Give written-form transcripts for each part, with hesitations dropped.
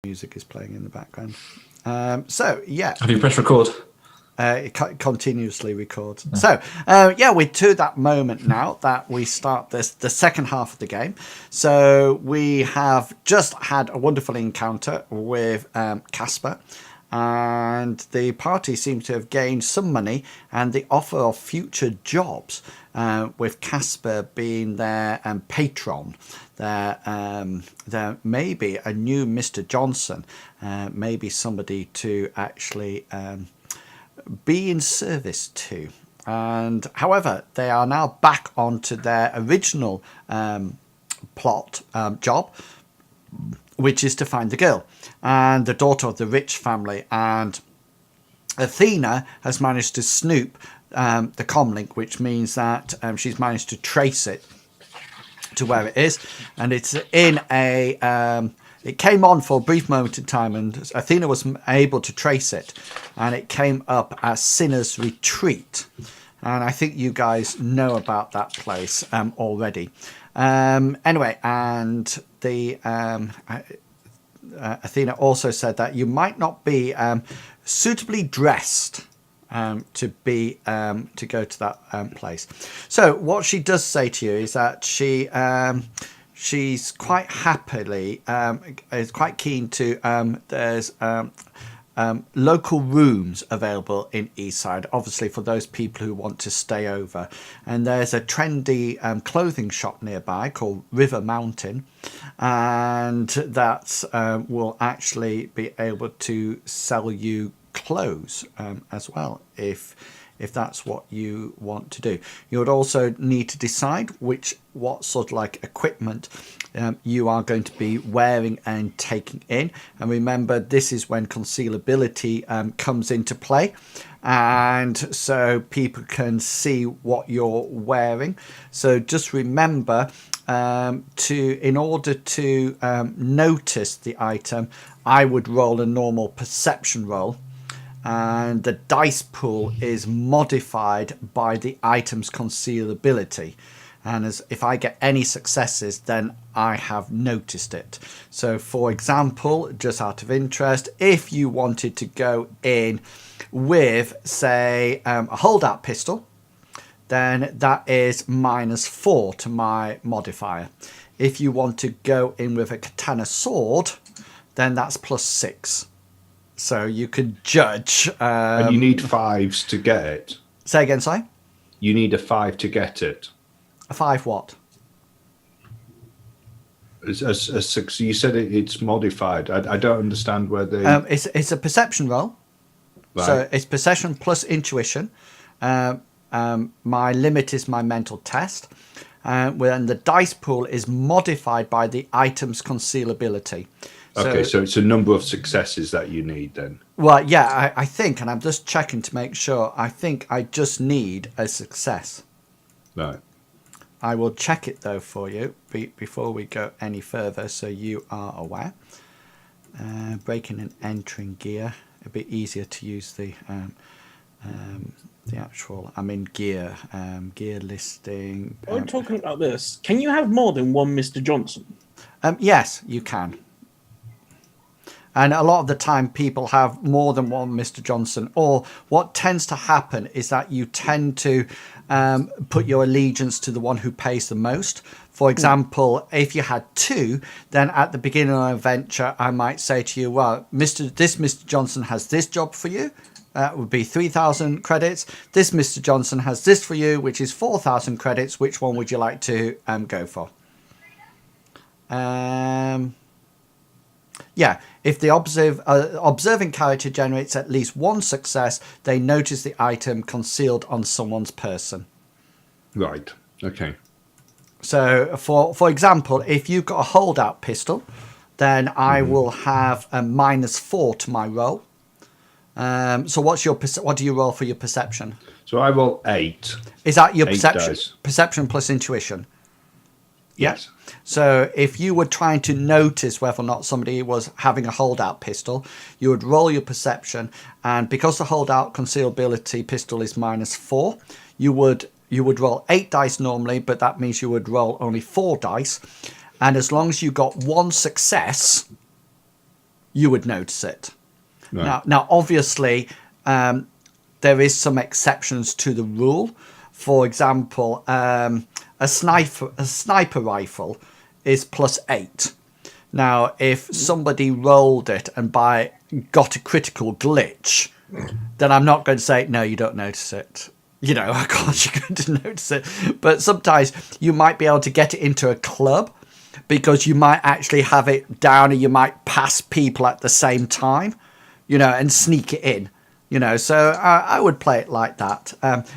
Music is playing in the background. So yeah, have you pressed record? It continuously records. So yeah, we're to that moment now that we start the second half of the game. So we have just had a wonderful encounter with Casper, and the party seems to have gained some money and the offer of future jobs, with Casper being their patron. There may be a new Mr. Johnson, maybe somebody to actually be in service to. And however, they are now back onto their original job, which is to find the girl and the daughter of the rich family. And Athena has managed to snoop the comlink, which means that she's managed to trace it to where it is, and it's in a it came on for a brief moment in time, and Athena was able to trace it, and it came up as Sinner's Retreat. And I think you guys know about that place already. Anyway, and the Athena also said that you might not be suitably dressed to go to that place. So what she does say to you is that she's quite happily is quite keen to there's local rooms available in Eastside, obviously for those people who want to stay over, and there's a trendy clothing shop nearby called River Mountain, and that will actually be able to sell you clothes as well, if that's what you want to do. You would also need to decide what sort of like equipment you are going to be wearing and taking in. And remember, this is when concealability comes into play, and so people can see what you're wearing. So just remember, in order to notice the item, I would roll a normal perception roll, and the dice pool is modified by the item's concealability. And if I get any successes, then I have noticed it. So for example, just out of interest, if you wanted to go in with, say, a holdout pistol, then that is -4 to my modifier. If you want to go in with a katana sword, then that's +6. So you can judge. And you need 5s to get it. Say again, sorry? You need a 5 to get it. A 5 what? You said it's modified. I don't understand where the... It's a perception roll. Right. So it's perception plus intuition. My limit is my mental test. When the dice pool is modified by the item's concealability. Okay, so it's a number of successes that you need then. Well, yeah, I think, and I'm just checking to make sure, I think I just need a success. Right. I will check it, though, for you before we go any further, so you are aware. Breaking and entering gear. It'd be easier to use the actual, I'm in gear, gear listing. While I'm talking about this, can you have more than one Mr. Johnson? Yes, you can. And a lot of the time people have more than one Mr. Johnson, or what tends to happen is that you tend to put your allegiance to the one who pays the most. For example, if you had 2, then at the beginning of an adventure, I might say to you, well, this Mr. Johnson has this job for you. That would be 3,000 credits. This Mr. Johnson has this for you, which is 4,000 credits. Which one would you like to go for? Yeah, if the observing character generates at least 1 success, they notice the item concealed on someone's person. Right, okay. So, for example, if you've got a holdout pistol, then I will have a -4 to my roll. So what do you roll for your perception? So I roll 8. Is that your perception? Dice. Perception plus intuition? Yes. So if you were trying to notice whether or not somebody was having a holdout pistol, you would roll your perception, and because the holdout concealability pistol is -4, you would roll 8 dice normally, but that means you would roll only 4 dice, and as long as you got 1 success, you would notice it. Right. Now, obviously, there is some exceptions to the rule. For example, a sniper rifle is +8. Now, if somebody rolled it and got a critical glitch, then I'm not going to say, no, you don't notice it. You know, of course you're going to notice it. But sometimes you might be able to get it into a club because you might actually have it down and you might pass people at the same time, you know, and sneak it in. You know, so I would play it like that.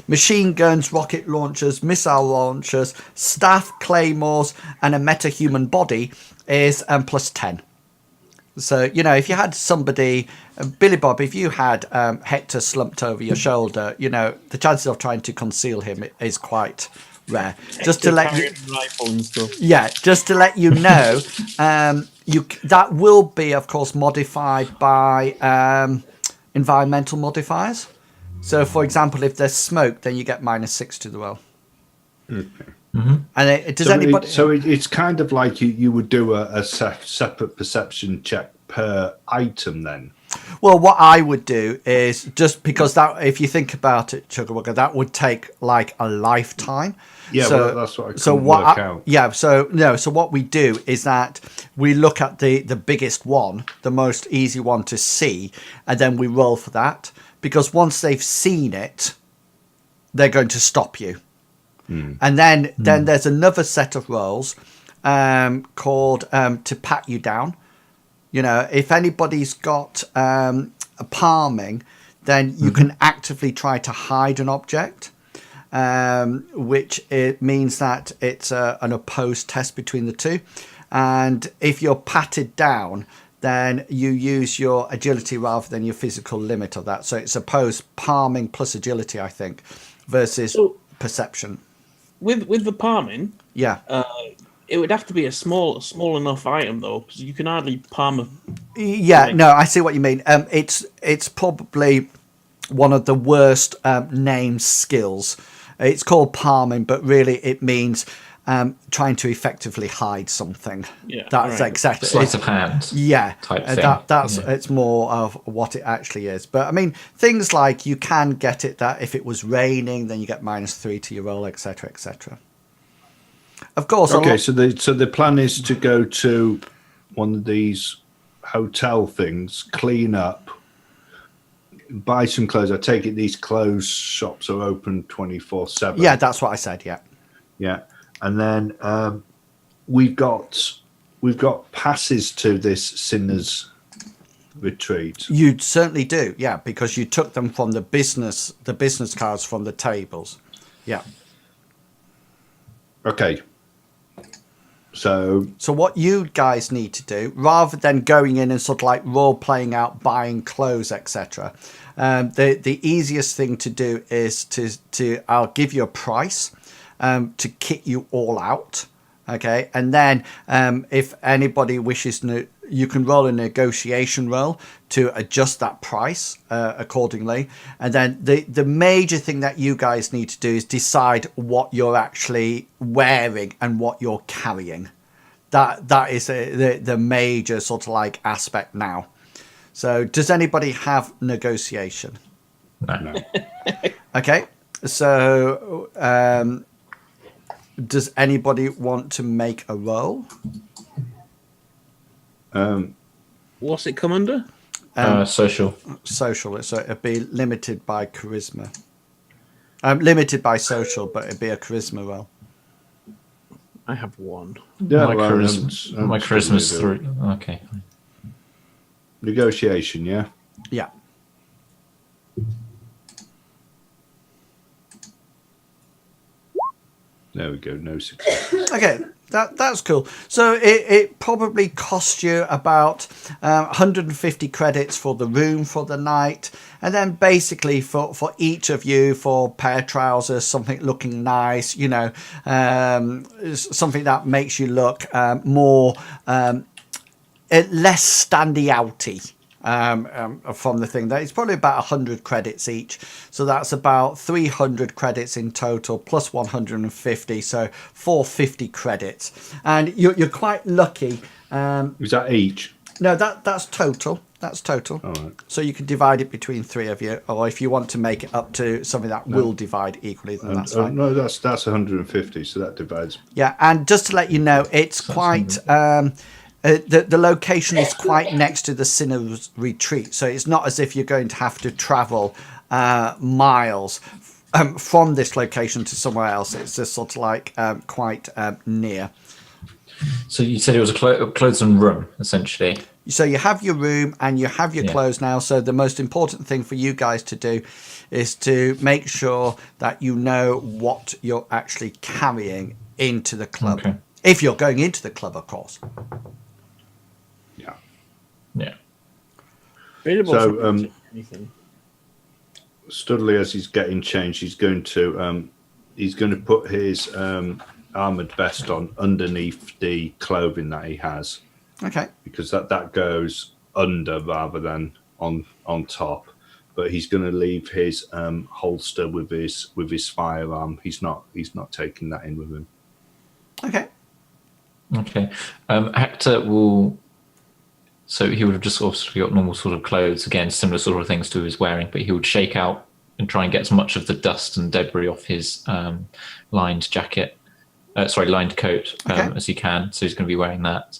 Machine guns, rocket launchers, missile launchers, staff, claymores, and a metahuman body is +10. So, you know, if you had somebody, Billy Bob, if you had Hector slumped over your shoulder, you know, the chances of trying to conceal him is quite rare. Just to let you, rifle and stuff. yeah, just to let you know, that will be, of course, modified by environmental modifiers. So, for example, if there's smoke, then you get -6 to the roll. Okay. And does anybody? It's kind of like you would do a separate perception check per item then. Well, what I would do is just because that, if you think about it, Chugga, that would take like a lifetime. Yeah, so, well, that's what I couldn't work out. Yeah, so what we do is that we look at the biggest one, the most easy one to see, and then we roll for that. Because once they've seen it, they're going to stop you. And then there's another set of rolls called to pat you down. You know, if anybody's got a palming, then you can actively try to hide an object, which it means that it's an opposed test between the two. And if you're patted down, then you use your agility rather than your physical limit of that. So it's opposed palming plus agility, I think, versus perception. With the palming, Yeah. it would have to be a small enough item though, because you can hardly palm a. Yeah, no, I see what you mean. It's probably one of the worst named skills. It's called palming, but really it means trying to effectively hide something. Yeah, that's right. exactly. Sleight of hand. Yeah, type thing. It's more of what it actually is. But I mean, things like you can get it that if it was raining, then you get -3 to your roll, etc., etc. Of course. Okay, so the plan is to go to one of these hotel things, clean up, buy some clothes. I take it these clothes shops are open 24/7. Yeah, that's what I said. Yeah. Yeah, and then we've got passes to this sinners retreat. You certainly do. Yeah, because you took them from the business cards from the tables. Yeah. Okay. So what you guys need to do, rather than going in and sort of like role playing out, buying clothes, etc., the easiest thing to do is to I'll give you a price to kit you all out, okay, and then if anybody wishes, you can roll a negotiation roll to adjust that price accordingly. And then the major thing that you guys need to do is decide what you're actually wearing and what you're carrying. That is the major sort of like aspect now. So does anybody have negotiation? No. Okay, so does anybody want to make a roll? What's it come under? Social. Social, so it'd be limited by charisma. Limited by social, but it'd be a charisma roll. I have one. yeah, My charisma's 3. Okay. Negotiation, yeah. Yeah. There we go. No success. Okay, that's cool. So it probably cost you about 150 credits for the room for the night, and then basically for each of you, for pair trousers, something looking nice, you know, something that makes you look more less standy outy. From the thing that it's probably about 100 credits each, so that's about 300 credits in total plus 150, so 450 credits. And you're quite lucky. Is that each? No, that's total. That's total. All right. So you can divide it between 3 of you, or if you want to make it up to something that will divide equally, then that's fine. No, that's 150. So that divides. Yeah, and just to let you know, it's quite the location is quite next to the Sinner's retreat, so it's not as if you're going to have to travel miles from this location to somewhere else. It's just sort of like quite near. So you said it was a clothes and room, essentially. So you have your room and you have your clothes now. So the most important thing for you guys to do is to make sure that you know what you're actually carrying into the club. Okay. If you're going into the club, of course. Yeah. Yeah. So, anything. Studley, as he's getting changed, he's going to put his armored vest on underneath the clothing that he has. Okay. Because that goes under rather than on top. But he's going to leave his holster with his firearm. He's not taking that in with him. Okay. Okay. Hector will. So he would have just obviously got normal sort of clothes, again, similar sort of things to he was wearing, but he would shake out and try and get as much of the dust and debris off his lined coat as he can. So he's going to be wearing that.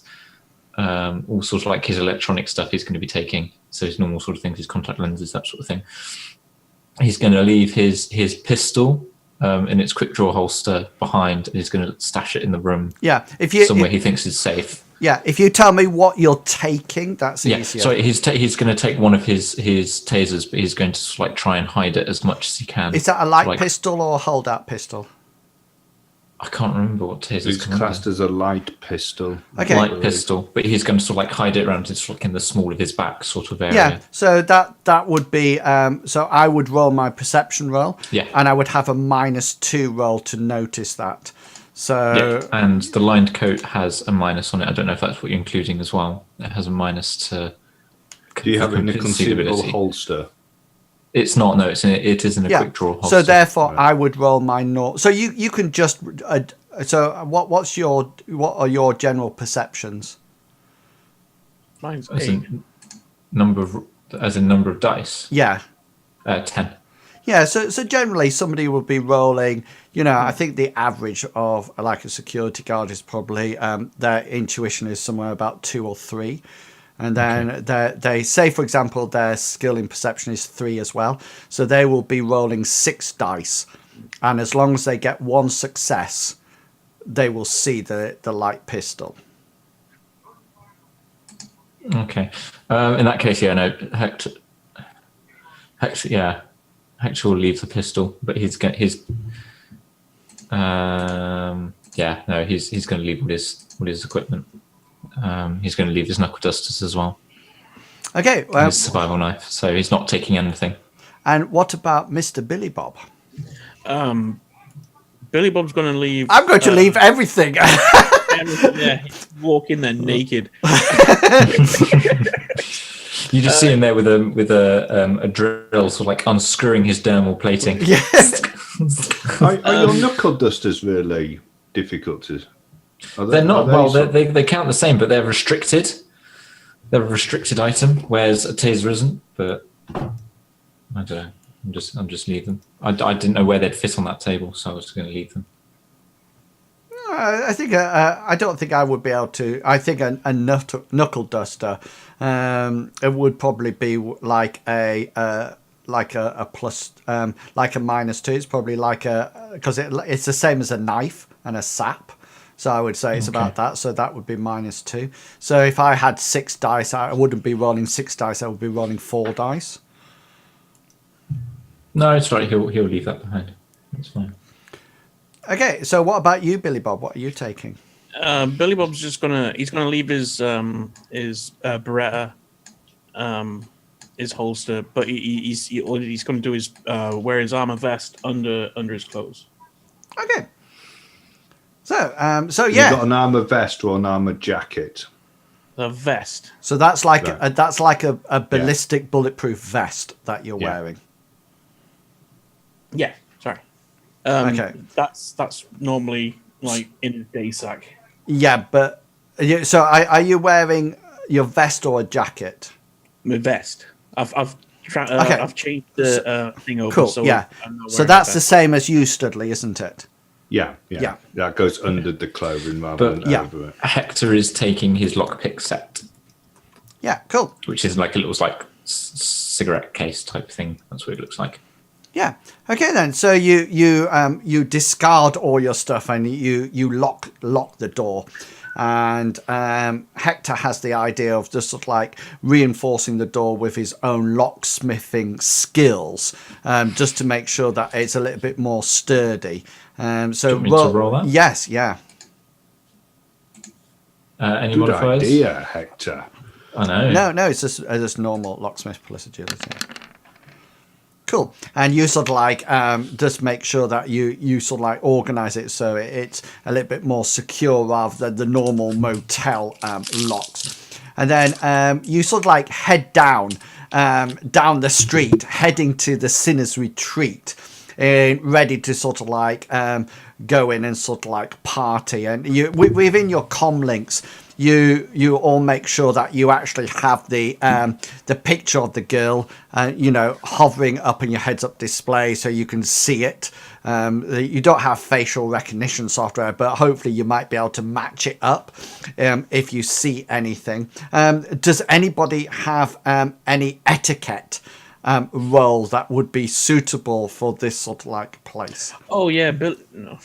All sorts of like his electronic stuff he's going to be taking. So his normal sort of things, his contact lenses, that sort of thing. He's going to leave his pistol in its quick draw holster behind, and he's going to stash it in the room. Yeah, somewhere he thinks is safe. Yeah, if you tell me what you're taking, that's easier. So he's going to take one of his tasers, but he's going to sort of like try and hide it as much as he can. Is that a light pistol or a hold-out pistol? I can't remember what taser It's classed as a light pistol. Okay. Light pistol, but he's going to sort of like hide it around his like in the small of his back sort of area. Yeah, so that would be so I would roll my perception roll. Yeah. And I would have a -2 roll to notice that. So and the lined coat has a minus on it. I don't know if that's what you're including as well. It has a minus to. Do you have it in a concealable holster? It's not. No, it is in a quick draw holster. So therefore, I would roll my naught. So you can just. So what are your general perceptions? Mine's as 8. in number of dice. Yeah. 10. Yeah, so generally somebody would be rolling, I think the average of like a security guard is probably their intuition is somewhere about 2 or 3. And then they say, for example, their skill in perception is 3 as well. So they will be rolling 6 dice. And as long as they get 1 success, they will see the light pistol. Okay. In that case, Hector, Hector will leave the pistol, but he's going to leave all his equipment. He's going to leave his knuckle dusters as well. Okay. His survival knife. So he's not taking anything. And what about Mr. Billy Bob? Billy Bob's going to leave. I'm going to leave everything. He'd walk in there naked. You just see him there with a drill, sort of like unscrewing his dermal plating. Yes. Are your knuckle dusters really difficult to? They're not. They count the same, but they're restricted. They're a restricted item, whereas a taser isn't. But I don't know. I'm just leave them. I didn't know where they'd fit on that table, so I was going to leave them. I think I don't think I would be able to. I think a knuckle duster, it would probably be like a plus, like a -2. It's probably like because it's the same as a knife and a sap. So I would say it's about that. So that would be -2. So if I had 6 dice, I wouldn't be rolling 6 dice. I would be rolling 4 dice. No, it's right. He'll leave that behind. That's fine. Okay, so what about you, Billy Bob? What are you taking? Billy Bob's just he's gonna leave his Beretta, his holster, but he's gonna do his wear his armor vest under his clothes. Okay. So yeah. You got an armor vest or an armor jacket? The vest. So that's like a ballistic bulletproof vest that you're wearing. Yeah. Sorry. Okay. That's normally like in a day sack. Yeah, but so are you wearing your vest or a jacket? My vest. I've Okay. I've changed the thing over. Cool. So Yeah. I'm not So wearing that's a the vest. same as you, Studley, isn't it? Yeah. Yeah. That goes under the clothing rather But- than Yeah. over it. Hector is taking his lockpick set, Yeah. Cool. which is like a little like cigarette case type thing. That's what it looks like. Yeah. Okay then. So you discard all your stuff and you lock the door. And Hector has the idea of just sort of like reinforcing the door with his own locksmithing skills, just to make sure that it's a little bit more sturdy. So Do you want me to roll that? Yes, yeah. Any Good modifiers? idea, Hector. I know. No, it's just normal locksmith plus agility. Cool. And you sort of like just make sure that you sort of like organize it so it's a little bit more secure rather than the normal motel locks. And then you sort of like head down the street, heading to the Sinner's Retreat, ready to sort of like go in and sort of like party. And you within your comm links, you all make sure that you actually have the picture of the girl, hovering up in your heads-up display so you can see it. You don't have facial recognition software, but hopefully you might be able to match it up if you see anything. Does anybody have any etiquette role that would be suitable for this sort of like place? Oh yeah, Bill. No.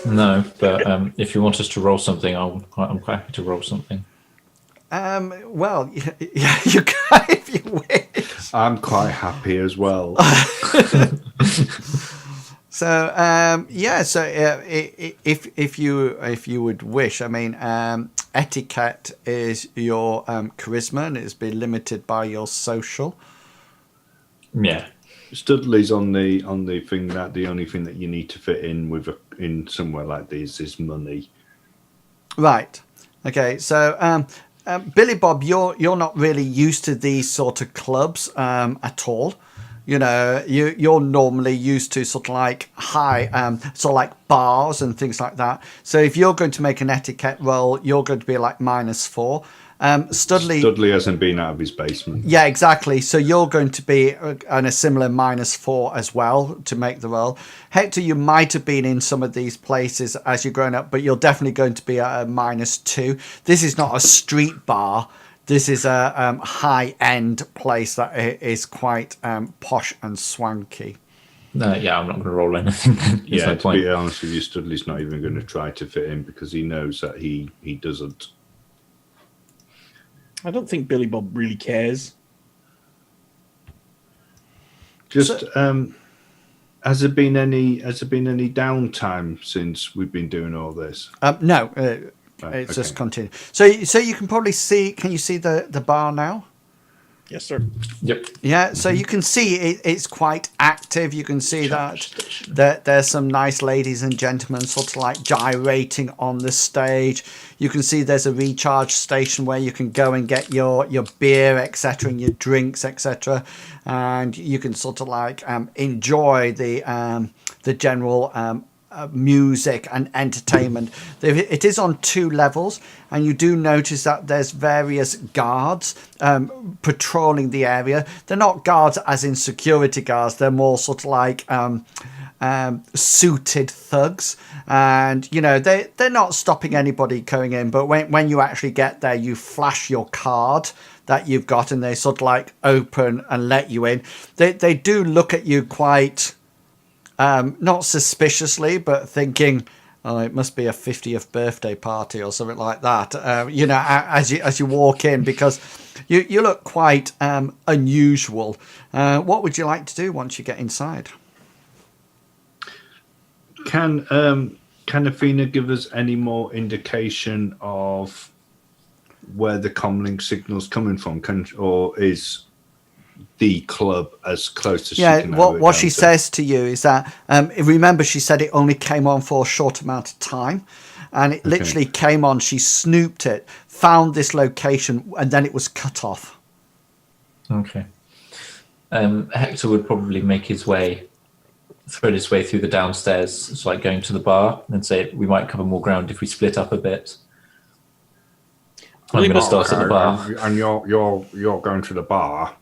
No, but if you want us to roll something, I'm quite happy to roll something. Well, yeah, you can if you wish. I'm quite happy as well. So so if you would wish, I mean, etiquette is your charisma, and it's been limited by your social. Yeah. Studley's on the thing that the only thing that you need to fit in with in somewhere like this is money. Right. Okay. So Billy Bob, you're not really used to these sort of clubs at all. You're normally used to sort of like high, sort of like bars and things like that. So if you're going to make an etiquette roll, you're going to be like -4. Studley hasn't been out of his basement. Yeah, exactly. So you're going to be on a similar -4 as well to make the roll. Hector, you might have been in some of these places as you're growing up, but you're definitely going to be at a -2. This is not a street bar. This is a high-end place that is quite posh and swanky. No, yeah, I'm not going to roll anything. There's no To point. be honest with you, Studley's not even going to try to fit in because he knows that he doesn't. I don't think Billy Bob really cares. Just has there been any downtime since we've been doing all this? No, Right, it's okay. just continue. So you can probably see. Can you see the bar now? Yes, sir. Yep. Yeah, so you can see it's quite active. You can see that there's some nice ladies and gentlemen sort of like gyrating on the stage. You can see there's a recharge station where you can go and get your beer, etc., and your drinks, etc., and you can sort of like enjoy the general music and entertainment. It is on 2 levels, and you do notice that there's various guards patrolling the area. They're not guards as in security guards, they're more sort of like suited thugs, and they're not stopping anybody going in, but when you actually get there, you flash your card that you've got and they sort of like open and let you in. They do look at you quite not suspiciously, but thinking, oh, it must be a 50th birthday party or something like that. As you walk in, because you look quite unusual. What would you like to do once you get inside? Can Athena give us any more indication of where the comlink signal's coming from? Or is the club as close as she can? What she says to you is that remember, she said it only came on for a short amount of time, and it literally came on. She snooped it, found this location, and then it was cut off. Okay. Hector would probably thread his way through the downstairs. It's like going to the bar and say we might cover more ground if we split up a bit. I'm going to start at the bar. And you're going to the bar.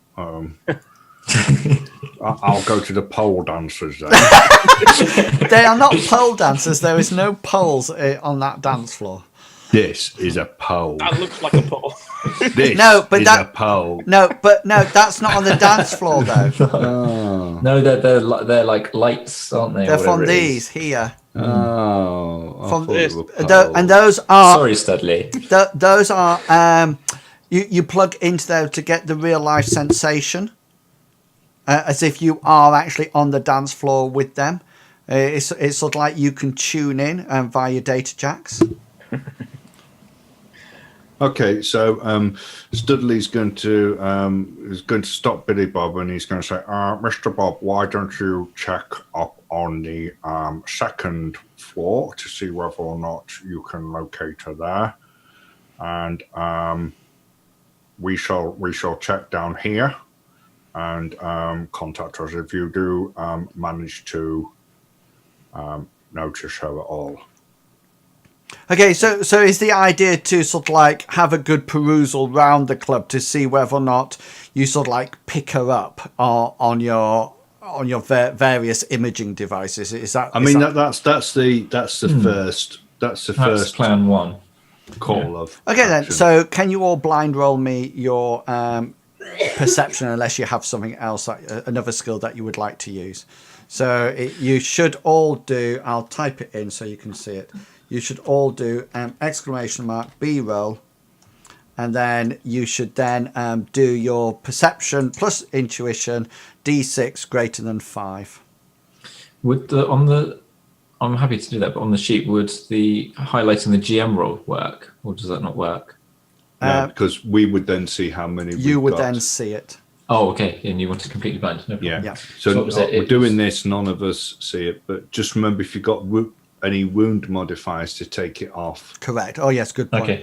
I'll go to the pole dancers then. They are not pole dancers. There is no poles on that dance floor. This is a pole. That looks like a pole. This is a pole. No, that's not on the dance floor though. Oh. No, they're like lights, aren't they? They're from Whatever it these is. here. Oh. I From thought this. they were poles. And those are Sorry, Studley. those are you plug into there to get the real life sensation, as if you are actually on the dance floor with them. It's sort of like you can tune in via your data jacks. Okay, so Studley's going to stop Billy Bob and he's going to say, Mr. Bob, why don't you check up on the second floor to see whether or not you can locate her there, and we shall check down here and contact us if you do manage to notice her at all. Okay, so is the idea to sort of like have a good perusal round the club to see whether or not you sort of like pick her up on your various imaging devices? Is that? That's the first plan one. call of. Okay then. action. So can you all blind roll me your perception, unless you have something else, another skill that you would like to use? So you should all do. I'll type it in so you can see it. You should all do !B roll, and then you should then do your perception plus intuition D6 greater than 5. Would I'm happy to do that, but on the sheet, would the highlighting the GM roll work, or does that not work? No, because we would then see how many You would got. then see it. Oh, okay. And you want it completely blind? No problem. Yeah. Yeah. So what was it? we're It doing was- this. None of us see it, but just remember if you've got any wound modifiers to take it off. Correct. Oh yes, good point. Okay.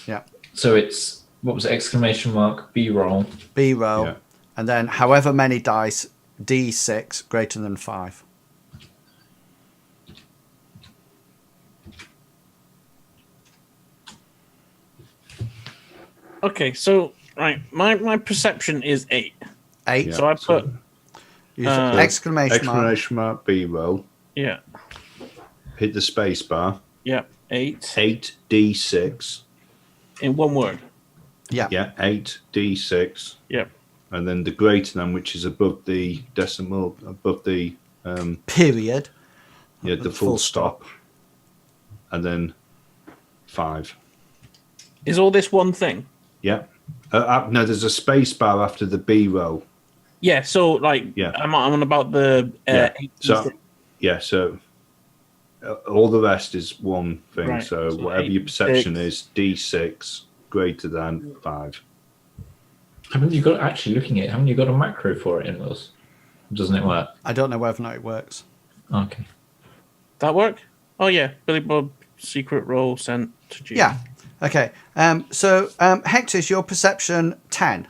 Yeah. So it's, what was it? !B roll. B roll, Yeah. and then however many dice D6 greater than 5. Okay, so right, my perception is 8. 8. Yeah. So I put Use Uh, exclamation mark. Exclamation mark B roll. yeah, Hit the space bar. 8 8d6. in one word. Yeah. Yeah, 8d6. Yep. And then the greater than, which is above the decimal, above the Period. the full stop. And then 5. Is all this one thing? Yeah. No, there's a space bar after the B roll. Yeah. So like, Yeah. I'm on about the Yeah. 8. So all the rest is one thing. Right. So So whatever 8, your perception 6. is, D6 greater than 5. Haven't you got, actually looking at it, haven't you got a macro for it in Wills? Doesn't it work? I don't know whether or not it works. Okay. That work? Oh yeah, Billy Bob secret roll sent to G. Yeah. Okay. So Hector, is your perception 10?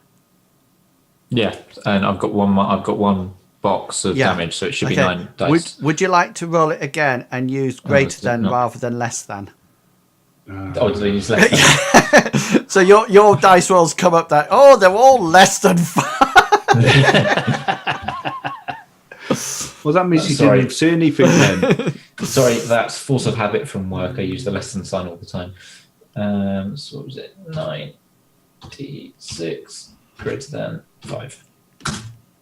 Yeah, and I've got one box of Yeah. damage, so it should be Okay. 9 dice. Would you like to roll it again and use greater it's than not. rather than less than? Oh, did I use less? So your dice rolls come up that they're all less than 5. Well, that means you Sorry. didn't see anything then. Sorry, that's force of habit from work. I use the less than sign all the time. So what was it? 96 greater than 5.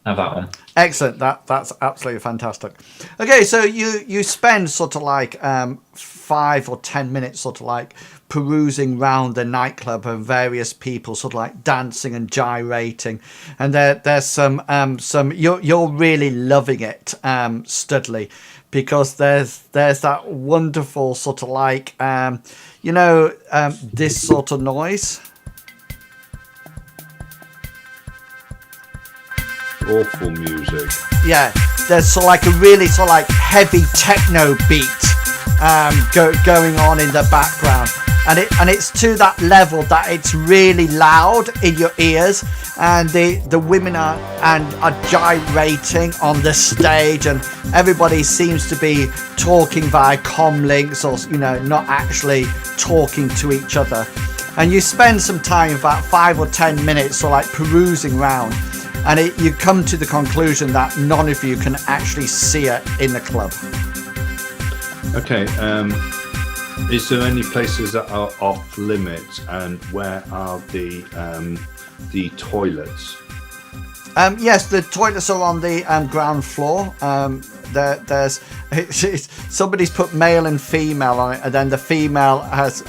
Have that one. Excellent. That's absolutely fantastic. Okay, so you spend sort of like 5 or 10 minutes sort of like perusing round the nightclub and various people sort of like dancing and gyrating, and there's some you're really loving it, Studley, because there's that wonderful sort of like this sort of noise. Awful music. Yeah, there's sort of like a really sort of like heavy techno beat going on in the background, and it's to that level that it's really loud in your ears, and the women are gyrating on the stage, and everybody seems to be talking via comm links, or not actually talking to each other. and you spend some time, about 5 or 10 minutes, so like perusing around, and you come to the conclusion that none of you can actually see it in the club. Okay. Is there any places that are off limits, and where are the toilets? Yes, the toilets are on the ground floor. There's somebody's put male and female on it, and then the female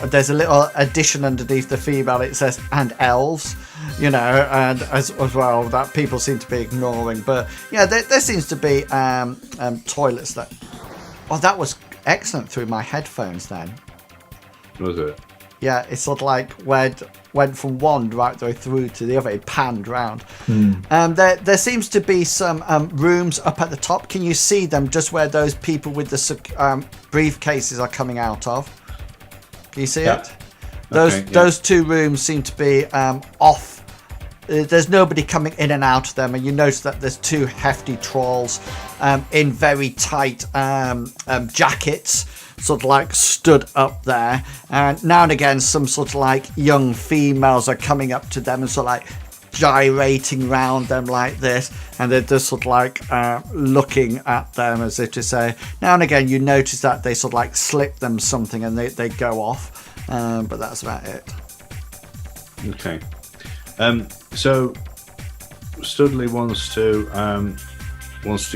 there's a little addition underneath the female. It says and elves, and as well that people seem to be ignoring. But yeah, there seems to be toilets that. Oh, that was excellent through my headphones then. Was it? Yeah, it's sort of like went from one right the way through to the other. It panned round. There seems to be some rooms up at the top. Can you see them just where those people with the briefcases are coming out of? Can you see it? Those two rooms seem to be off. There's nobody coming in and out of them, and you notice that there's two hefty trolls in very tight jackets, sort of like stood up there, and now and again some sort of like young females are coming up to them and sort of like gyrating round them like this, and they're just sort of like looking at them as if to say. Now and again you notice that they sort of like slip them something and they go off, but that's about it. Okay. So Studley wants to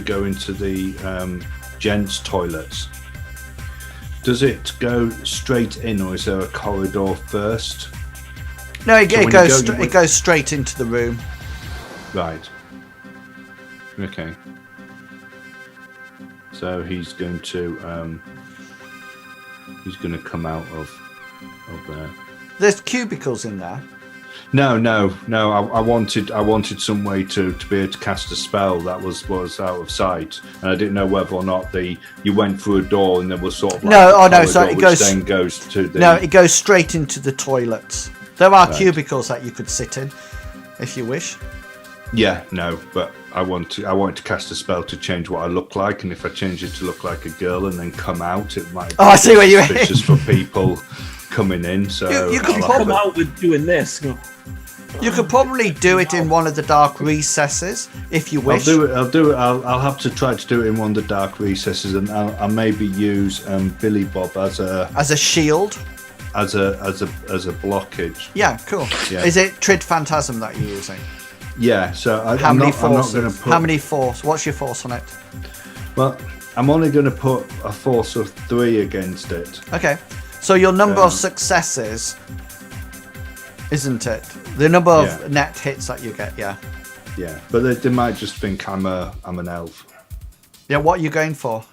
go into the gents' toilets. Does it go straight in, or is there a corridor first? No, it goes straight into the room. Right. Okay. So he's going to come out of there. There's cubicles in there. No. I wanted some way to be able to cast a spell that was out of sight, and I didn't know whether or not you went through a door and there was sort of like so it goes to the. No, it goes straight into the toilets. There are cubicles that you could sit in, if you wish. Yeah, no, but I want to cast a spell to change what I look like, and if I change it to look like a girl and then come out, it might. I see what you mean. Suspicious for people coming in. So you could come out with doing this. You could probably do it in one of the dark recesses if you wish. I'll do it. I'll have to try to do it in one of the dark recesses, and I'll maybe use Billy Bob as a shield, as a blockage. Yeah, cool. Yeah. Is it Trid Phantasm that you're using? Yeah. So I'm not going to put. How many force? What's your force on it? Well, I'm only going to put a force of 3 against it. Okay. So your number of successes, isn't it? The number of net hits that you get, yeah. Yeah, but they might just think I'm an elf. Yeah, what are you going for?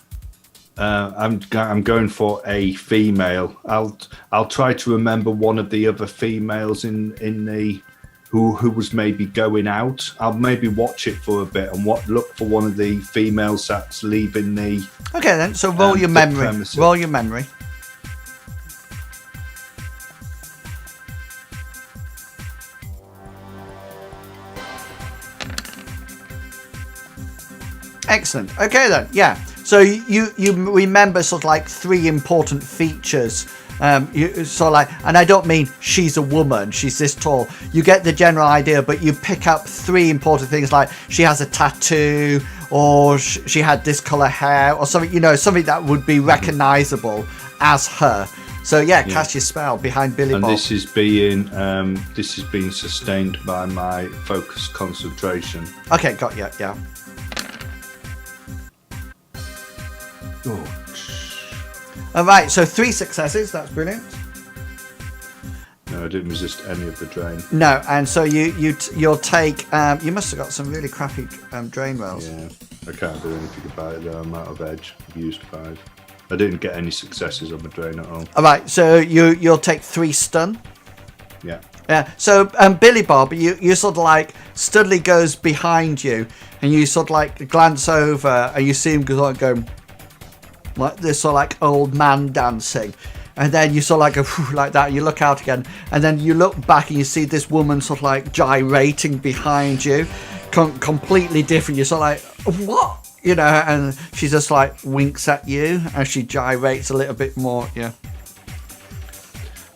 I'm going for a female. I'll try to remember one of the other females in the who was maybe going out. I'll maybe watch it for a bit and look for one of the females that's leaving the. Okay then. So roll your memory. Premises. Roll your memory. Excellent. Okay then. Yeah. So you remember sort of like 3 important features. And I don't mean she's a woman, she's this tall. You get the general idea, but you pick up 3 important things like she has a tattoo, or she had this color hair, or something. Something that would be recognizable as her. So cast your spell behind Billy Bob. And this is being sustained by my focus concentration. Okay, got you. Yeah. Oh. All right, so 3 successes. That's brilliant. No, I didn't resist any of the drain. No, and so you'll take. You must have got some really crappy drain rolls. Yeah, I can't do anything about it though. I'm out of edge. I've used 5. I didn't get any successes on the drain at all. All right, so you'll take 3 stun. Yeah. Yeah. So Billy Bob, you sort of like Studley goes behind you, and you sort of like glance over, and you see him going. Like this sort of like old man dancing, and then you sort of like go like that, and you look out again, and then you look back and you see this woman sort of like gyrating behind you, completely different. You're sort of like, what? And she just like winks at you as she gyrates a little bit more. Yeah.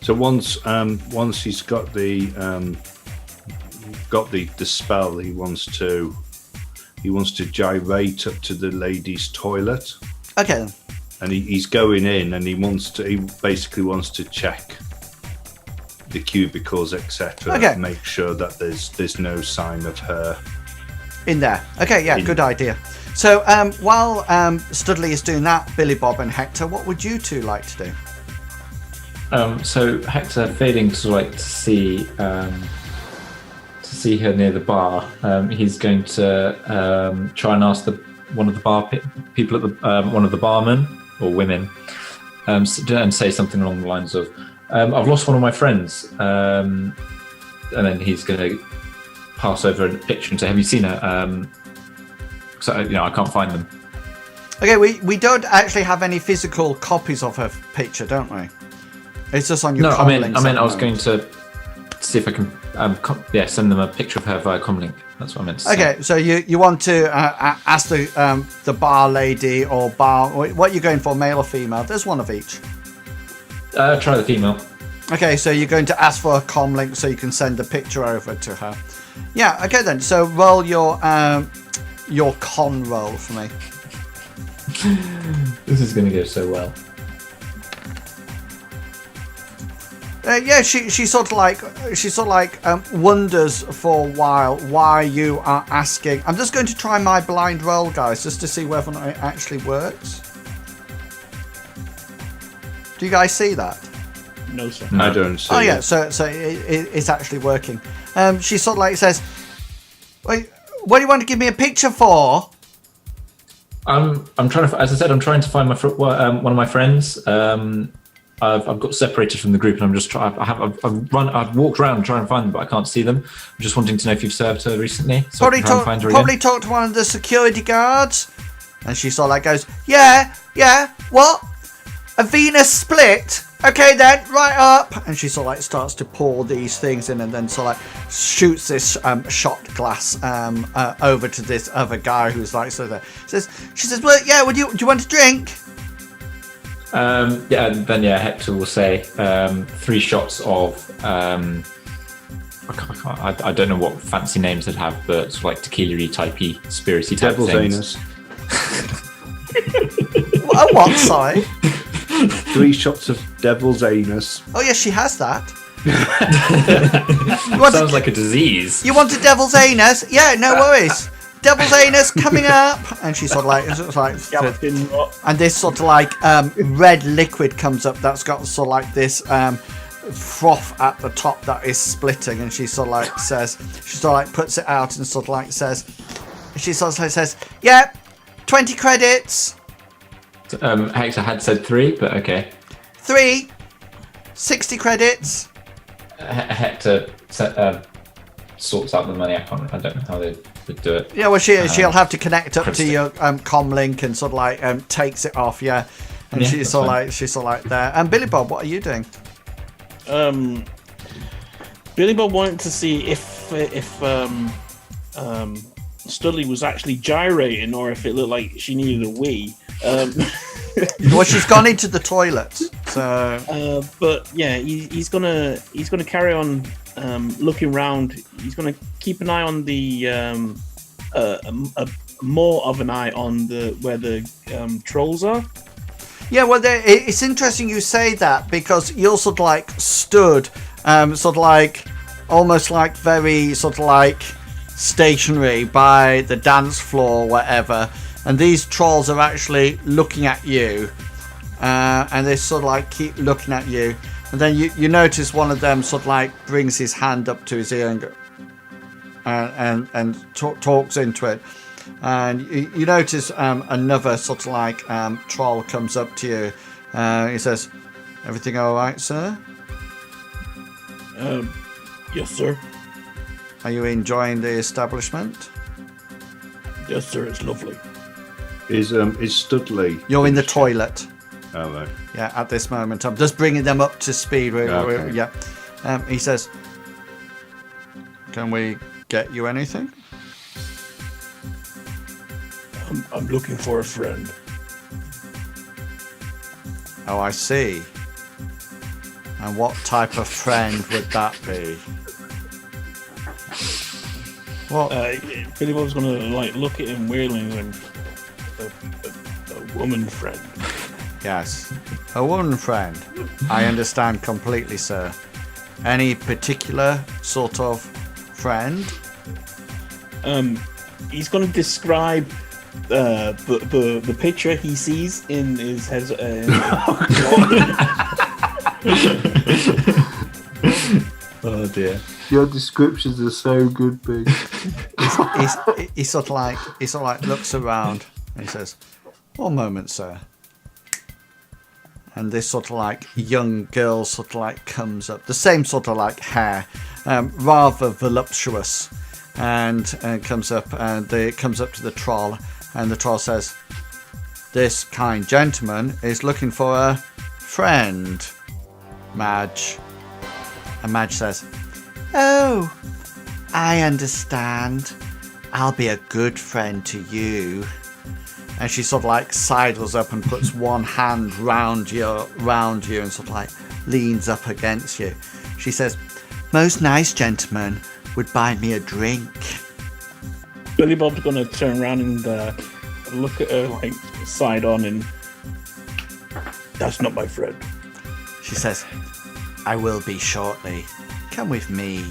So once he's got the spell, he wants to gyrate up to the ladies' toilet. Okay then. And he's going in, and he basically wants to check the cubicles, etc. Okay. Make sure that there's no sign of her In there. Okay, yeah, good idea. So while Studley is doing that, Billy Bob and Hector, what would you two like to do? So Hector, failing to see her near the bar, he's going to try and ask one of the bar people at the one of the barmen or women, and say something along the lines of, "I've lost one of my friends," and then he's going to pass over a picture and say, "Have you seen her?" So I can't find them. Okay, we don't actually have any physical copies of her picture, don't we? It's just on your. No, com I links meant at I was the going moment. to see if I can send them a picture of her via comlink. That's what I meant to say. Okay, so you want to ask the bar lady or bar. What are you going for, male or female? There's one of each. Try the female. Okay, so you're going to ask for a com link so you can send a picture over to her. Yeah. Okay then. So roll your con roll for me. This is going to go so well. Yeah, she sort of like wonders for a while why you are asking. I'm just going to try my blind roll, guys, just to see whether or not it actually works. Do you guys see that? No, sir. I don't see. Oh yeah, it. so it's actually working. She sort of like says, "Wait, what do you want to give me a picture for?" I'm trying to, as I said, I'm trying to find one of my friends. I've got separated from the group, and I'm just trying. I've walked around trying to find them, but I can't see them. I'm just wanting to know if you've served her recently, so I can try and find her again. Probably talk to one of the security guards. And she sort of like goes, yeah, what? A Venus split? Okay then, right up. And she sort of like starts to pour these things in, and then sort of like shoots this shot glass over to this other guy who's like so there. She says, well, yeah, do you want a drink? And then Hector will say 3 shots of I don't know what fancy names they'd have, but sort of like tequila-y typey, spirity type Devil's things. anus. What? Sorry. 3 shots of devil's anus. Oh yes, she has that. Sounds like a disease. You want a devil's anus? Yeah, no worries. Devil's anus coming up, and she sort of like, and this sort of like red liquid comes up that's got sort of like this froth at the top that is splitting, and she sort of like says, she sort of like puts it out and sort of like says, she sort of like says, yeah, 20 credits. Hector had said 3, but okay. 3, 60 credits. Hector sorts out the money. I don't know how they would do it. Yeah, well, she'll have to connect up to your com link and sort of like takes it off, yeah. And Yeah, she's sort of like there. And Billy Bob, what are you doing? Billy Bob wanted to see if Studley was actually gyrating, or if it looked like she needed a wee. Well, she's gone into the toilet. So, but yeah, he's gonna carry on looking around. He's gonna keep an eye on the more of an eye on where the trolls are. yeah, well, it's interesting you say that, because you're sort of like stood, sort of like almost like very sort of like stationary by the dance floor or whatever, and these trolls are actually looking at you, and they sort of like keep looking at you, and then you notice one of them sort of like brings his hand up to his ear and talks into it, and you notice another sort of like troll comes up to you. He says, "Everything all right, sir? Yes, sir. Are you enjoying the establishment?" Yes, sir. It's lovely. Is Studley? You're in the toilet. Oh, right. Yeah, at this moment. I'm just bringing them up to speed. Okay. Yeah. He says, "Can we get you anything?" I'm looking for a friend. Oh, I see. And what type of friend would that be? What? Billy Bob's gonna like look at him weirdly and a woman friend. Yes, a woman friend. I understand completely, sir. Any particular sort of friend? He's gonna describe the picture he sees in his head. Oh dear. Your descriptions are so good, Big. He sort of like looks around and he says, "One moment, sir." And this sort of like young girl sort of like comes up, the same sort of like hair, rather voluptuous, and comes up to the troll, and the troll says, "This kind gentleman is looking for a friend, Madge." And Madge says, "Oh, I understand. I'll be a good friend to you." And she sort of like sidles up and puts one hand round you and sort of like leans up against you. She says, "Most nice gentleman would buy me a drink." Billy Bob's gonna turn around and look at her like side on, and that's not my friend. She says, "I will be shortly. Come with me."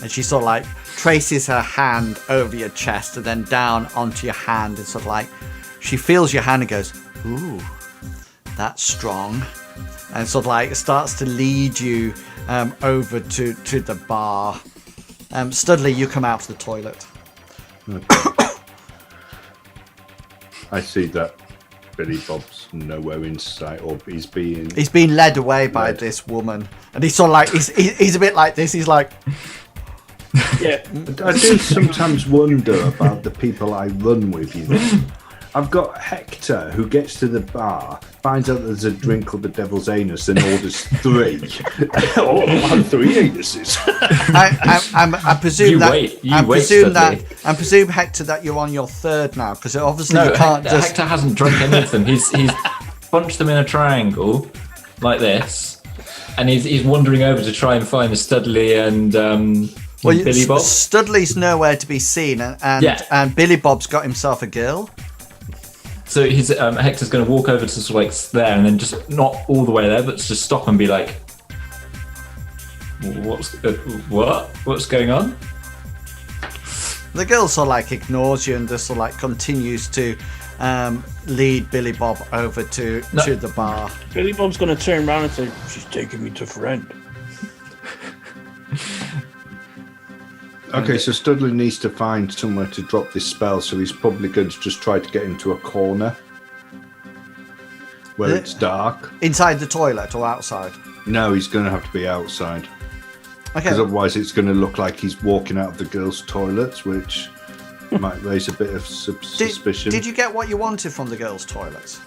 And she sort of like traces her hand over your chest and then down onto your hand, and sort of like she feels your hand and goes, "Ooh, that's strong," and sort of like starts to lead you over to the bar. Studley, you come out to the toilet. Okay. I see that Billy Bob's nowhere in sight, or he's being led away by this woman, and he's sort of like he's a bit like this. He's like, Yeah. I do sometimes wonder about the people I run with, you know. I've got Hector, who gets to the bar, finds out there's a drink called the Devil's Anus, and orders 3. Oh, I want 3 anuses. I presume You that. wait, I presume Studley. that. I presume, Hector, that you're on your third now, because obviously No, you can't Hector, just. Hector hasn't drunk any of them. He's bunched them in a triangle like this, and he's wandering over to try and find the Studley and Billy Bob. Studley's nowhere to be seen, and Billy Bob's got himself a girl. So he's Hector's going to walk over to sort of like there, and then just not all the way there, but just stop and be like, "What's going on?" The girl sort of like ignores you and just sort of like continues to lead Billy Bob over to the bar. Billy Bob's gonna turn around and say, "She's taking me to friend." Okay, so Studley needs to find somewhere to drop this spell, so he's probably going to just try to get into a corner where it's dark. Inside the toilet or outside? No, he's going to have to be outside, Okay. because otherwise it's going to look like he's walking out of the girls' toilets, which might raise a bit of suspicion. Did you get what you wanted from the girls' toilets?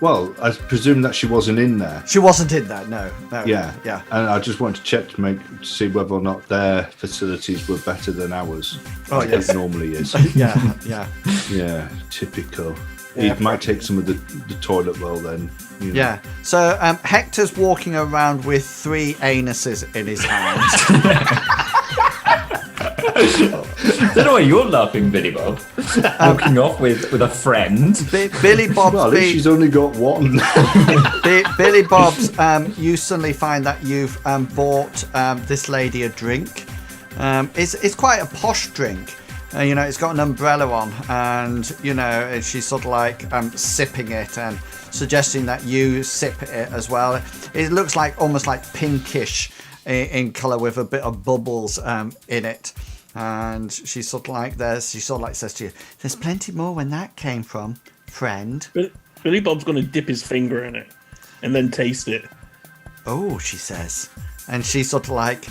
Well, I presume that she wasn't in there. She wasn't in there, no. Yeah. And And I just wanted to check to see whether or not their facilities were better than ours. Oh, like yes. it normally is. yeah. Yeah, typical. Yeah. He might take some of the toilet roll then. You know. Yeah. So Hector's walking around with 3 anuses in his hands. I don't know why you're laughing, Billy Bob. Walking off with a friend. Billy Bob's Well, at least she's only got one. Billy Bob's, you suddenly find that you've bought this lady a drink. It's quite a posh drink. It's got an umbrella on, and she's sort of like sipping it and suggesting that you sip it as well. It looks like almost like pinkish in colour with a bit of bubbles in it. And she's sort of like this. She sort of like says to you, "There's plenty more when that came from, friend." Billy Bob's gonna dip his finger in it and then taste it. "Oh," she says, and she's sort of like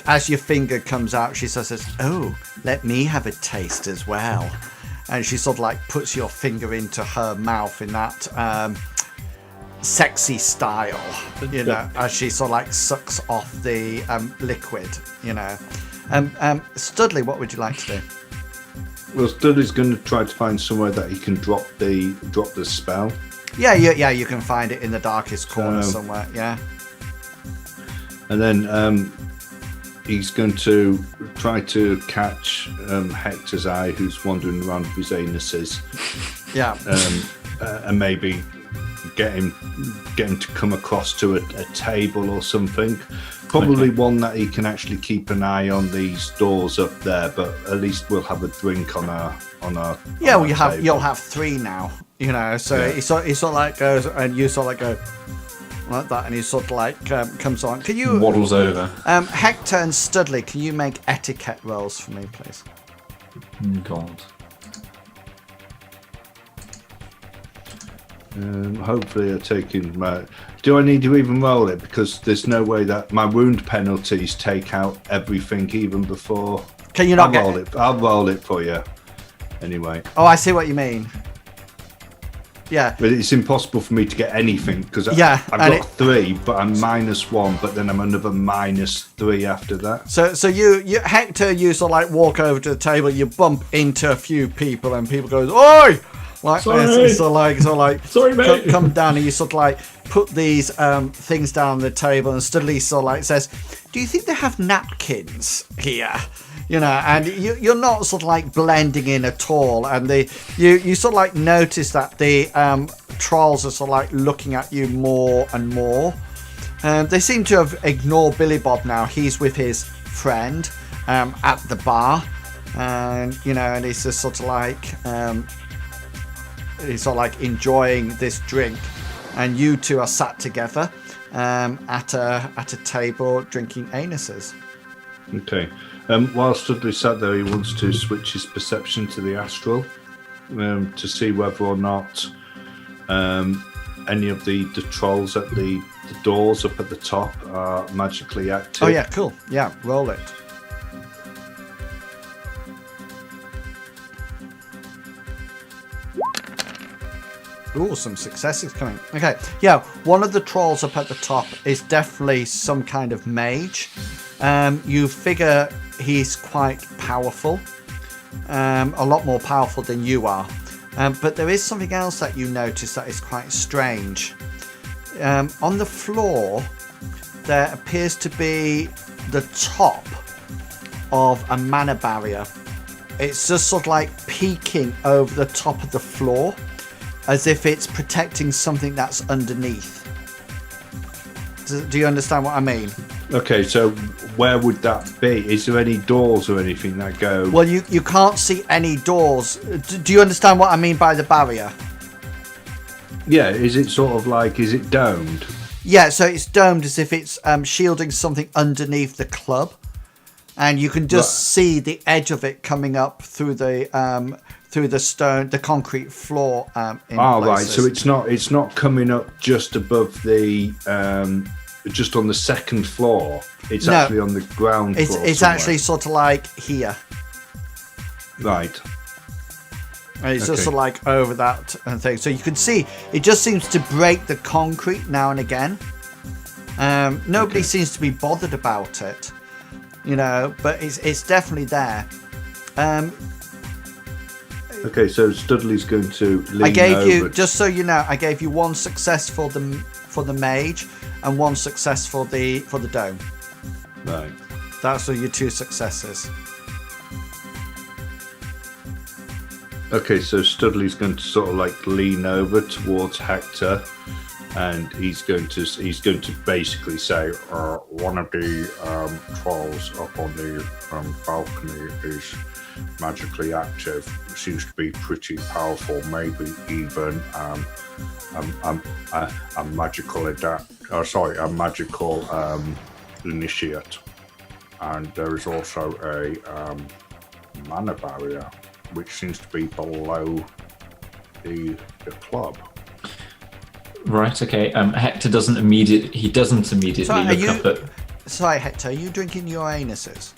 as your finger comes out, she sort of says, "Oh, let me have a taste as well." And she sort of like puts your finger into her mouth in that sexy style, as she sort of like sucks off the liquid, Studley, what would you like to do? Well, Studley's going to try to find somewhere that he can drop the spell. Yeah, you can find it in the darkest corner somewhere. Yeah. And then he's going to try to catch Hector's eye, who's wandering around with his anuses. Yeah. And maybe get him to come across to a table or something. Probably one that he can actually keep an eye on these doors up there, but at least we'll have a drink on our Yeah, well, table. you'll have 3 now, you know. So Yeah. he sort of like goes, and you sort of like go like that, and he sort of like comes on. Can you Waddles over. Hector and Studley? Can you make etiquette rolls for me, please? God. Hopefully I'll take him. Do I need to even roll it? Because there's no way that my wound penalties take out everything even before. Can you not get roll it? I'll roll it for you. Anyway. Oh, I see what you mean. Yeah. But it's impossible for me to get anything because Yeah, I've and got 3, but I'm -1, but then I'm another -3 after that. So you Hector, you sort of like walk over to the table, you bump into a few people, and people goes, "Oi!" Like Sorry. this, so like Sorry, mate. come down, and you sort of like put these things down on the table, and Studley sort of like says, "Do you think they have napkins here?" You know, and you're not sort of like blending in at all, and you sort of like notice that the trolls are sort of like looking at you more and more. They seem to have ignored Billy Bob now. He's with his friend at the bar, and you know, and he's just sort of like he's sort of like enjoying this drink, and you two are sat together at a table drinking anuses. Okay. While Studley sat there, he wants to switch his perception to the astral to see whether or not any of the trolls at the doors up at the top are magically active. Oh yeah, cool. Yeah, roll it. Ooh, some successes coming. Okay, yeah, one of the trolls up at the top is definitely some kind of mage. You figure he's quite powerful, a lot more powerful than you are. But there is something else that you notice that is quite strange. On the floor, there appears to be the top of a mana barrier. It's just sort of like peeking over the top of the floor, as if it's protecting something that's underneath. Do you understand what I mean? Okay, so where would that be? Is there any doors or anything that go? Well, you can't see any doors. Do you understand what I mean by the barrier? Yeah, is it sort of like, is it domed? Yeah, so it's domed as if it's shielding something underneath the club, and you can just see the edge of it coming up through the stone, the concrete floor. In places. Right. So it's not coming up just above the, just on the second floor. It's actually on the ground floor. It's somewhere. actually sort of like here. Right. And it's just sort of like over that and thing. So you can see it just seems to break the concrete now and again. Nobody seems to be bothered about it, you know, but it's definitely there. Okay, so Studley's going to lean I gave over. you, just so you know, I gave you 1 success for the mage and 1 success for the dome. Right. That's your 2 successes. Okay, so Studley's going to sort of like lean over towards Hector, and he's going to basically say, one of the trolls up on the balcony is magically active. Seems to be pretty powerful. Maybe even a magical a magical initiate. And there is also a mana barrier, which seems to be below the club. Right. Okay. Hector doesn't immediately look up at. Sorry, Hector, are you drinking your anuses?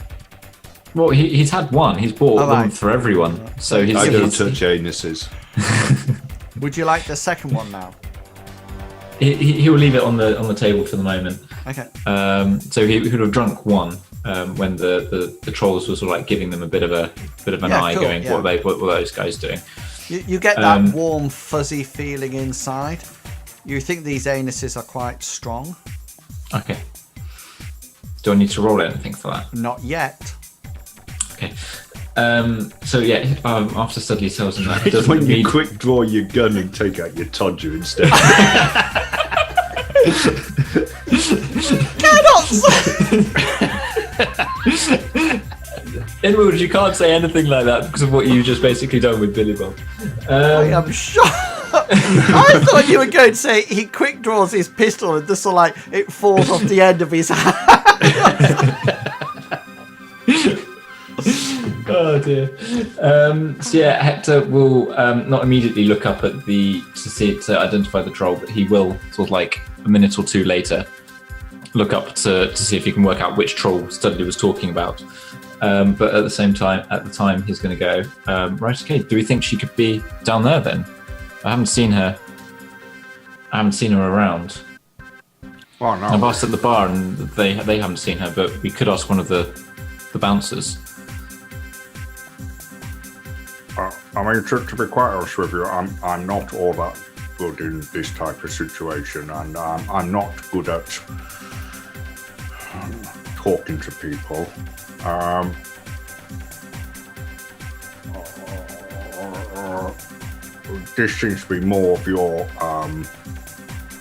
Well, he's had one. He's bought one for everyone. So he's. I don't touch anuses. Would you like the second one now? He will leave it on the table for the moment. Okay. So he would have drunk one when the trolls were sort of like giving them a bit of an eye, cool, going, yeah. what were those guys doing? You get that warm, fuzzy feeling inside. You think these anuses are quite strong. Okay. Do I need to roll anything for that? Not yet. Okay. So yeah, after Studley tells him that, he It's doesn't when you need. quick draw your gun and take out your todger instead. Edward, you can't say anything like that because of what you just basically done with Billy Bob. I am shocked. I thought you were going to say he quick draws his pistol and this will like it falls off the end of his hand. Oh dear. So yeah, Hector will not immediately look up at to identify the troll, but he will sort of like a minute or two later look up to see if he can work out which troll Studley was talking about. But at the time, he's going to go, right, okay, do we think she could be down there then? I haven't seen her around. Oh no! I've asked at the bar and they haven't seen her, but we could ask one of the bouncers. I mean, to be quite honest with you, I'm not all that good in this type of situation, and I'm not good at talking to people. This seems to be more of your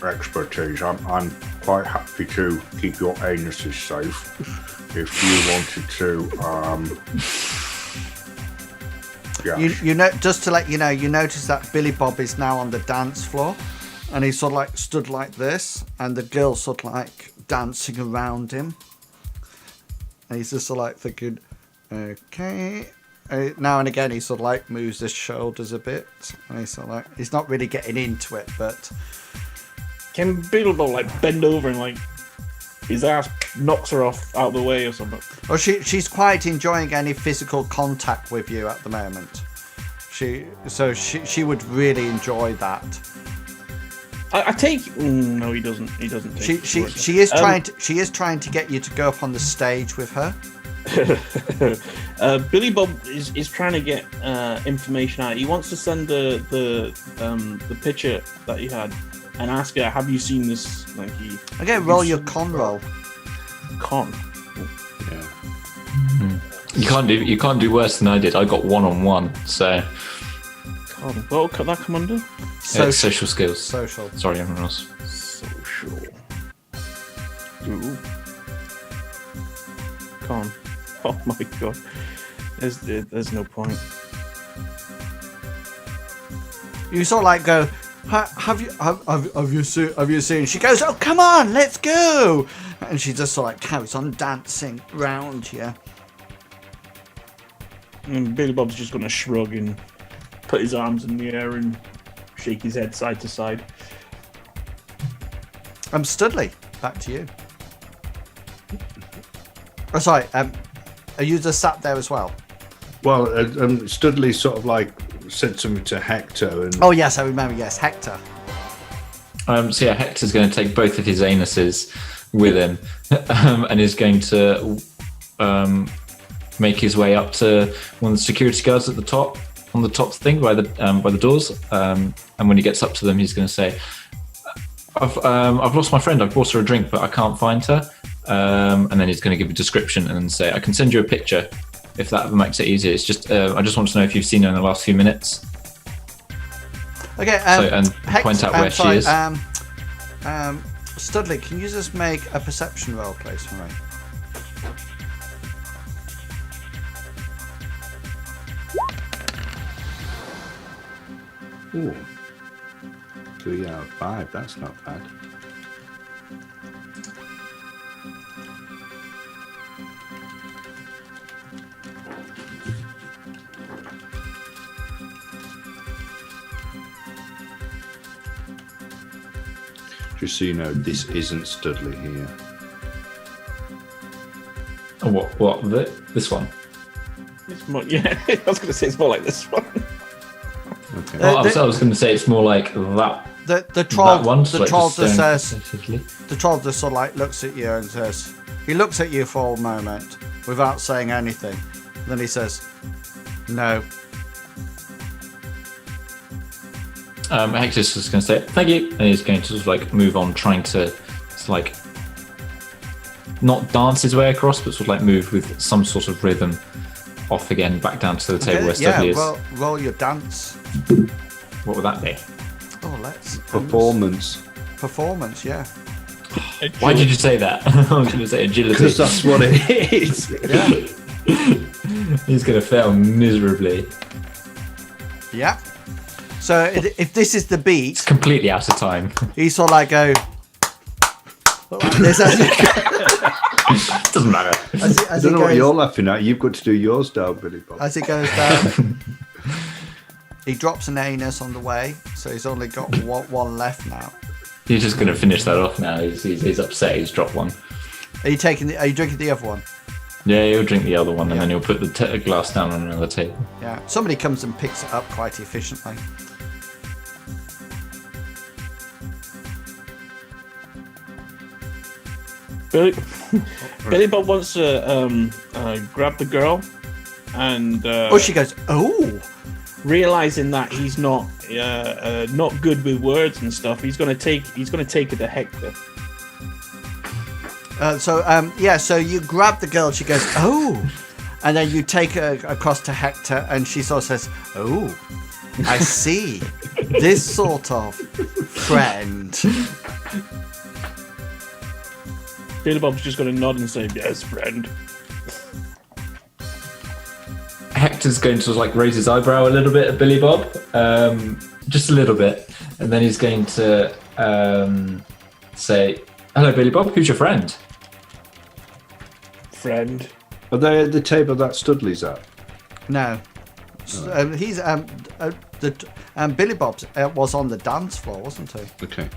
expertise. I'm quite happy to keep your anuses safe if you wanted to. Yes. You know, just to let you know, you notice that Billy Bob is now on the dance floor, and he's sort of like stood like this, and the girl's sort of like dancing around him, and he's just sort of like thinking, okay. Now and again, he sort of like moves his shoulders a bit, and he's sort of like he's not really getting into it, but Can Bilbo like bend over and like his ass knocks her off out of the way or something? well, she's quite enjoying any physical contact with you at the moment. She would really enjoy that. I take. No, he doesn't. He doesn't. Take She is trying to get you to go up on the stage with her. Billy Bob is trying to get information out. He wants to send the picture that he had and ask her, "Have you seen this?" Lanky? Okay, roll your con roll. Con. Yeah. You can't do worse than I did. I got 1-on-1, so Con. What could that come under? social skills. Social. Sorry, everyone else. Social. Ooh. Con. Oh my god. There's no point. You sort of like go, have you seen? She goes, oh come on, let's go, and she just sort of like carries on dancing round you. And Billy Bob's just gonna shrug and put his arms in the air and shake his head side to side. Studley, back to you. Oh, sorry. Are you just sat there as well? Well, Studley sort of like said something to Hector, and Oh yes, I remember. Yes, Hector. So yeah, Hector's going to take both of his anuses with him, and is going to make his way up to one of the security guards at the top, on the top thing by the doors. And when he gets up to them, he's going to say, "I've lost my friend. I've bought her a drink, but I can't find her." And then he's going to give a description and say, "I can send you a picture if that makes it easier. It's just I just want to know if you've seen her in the last few minutes." Okay. And point out where she is. Studley, can you just make a perception roll, please, for me? ooh, 3 out of 5. That's not bad. Just so you know, this isn't Studley here. Oh, what? This one? It's more, yeah, I was going to say it's more like this one. Okay. I was going to say it's more like that. The troll. That one, The like troll just just staring says. specifically. The troll just sort of like looks at you and says. He looks at you for a moment without saying anything. Then he says, "No." Hector's just going to say thank you, and he's going to sort of like move on, trying to like not dance his way across, but sort of like move with some sort of rhythm off again, back down to the table where Studley is. Well, roll your dance. What would that be? Oh, let's Performance. Performance, yeah. Why did you say that? I was going to say agility. Because that's what it is. Yeah. He's going to fail miserably. Yeah. So if this is the beat, Completely out of time. he sort of like go like this Doesn't matter. I don't know what you're laughing at. You've got to do yours down, Billy Bob. as it goes down. He drops an anus on the way, so he's only got one left now. He's just going to finish that off now. He's upset. He's dropped one. Are you drinking the other one? Yeah, he'll drink the other one, and Yeah. then he'll put the glass down on another table. Yeah. Somebody comes and picks it up quite efficiently. Billy Bob wants to grab the girl, and She goes, oh. realizing that he's not good with words and stuff, he's gonna take it to Hector. So you grab the girl. She goes, oh, and then you take her across to Hector, and she sort of says, oh, I see. This sort of friend. Billy Bob's just gonna nod and say, "Yes, friend." Hector's going to sort of like raise his eyebrow a little bit at Billy Bob, just a little bit, and then he's going to say, "Hello, Billy Bob. Who's your friend?" Friend. Are they at the table that Studley's at? No. He's Billy Bob was on the dance floor, wasn't he? Okay.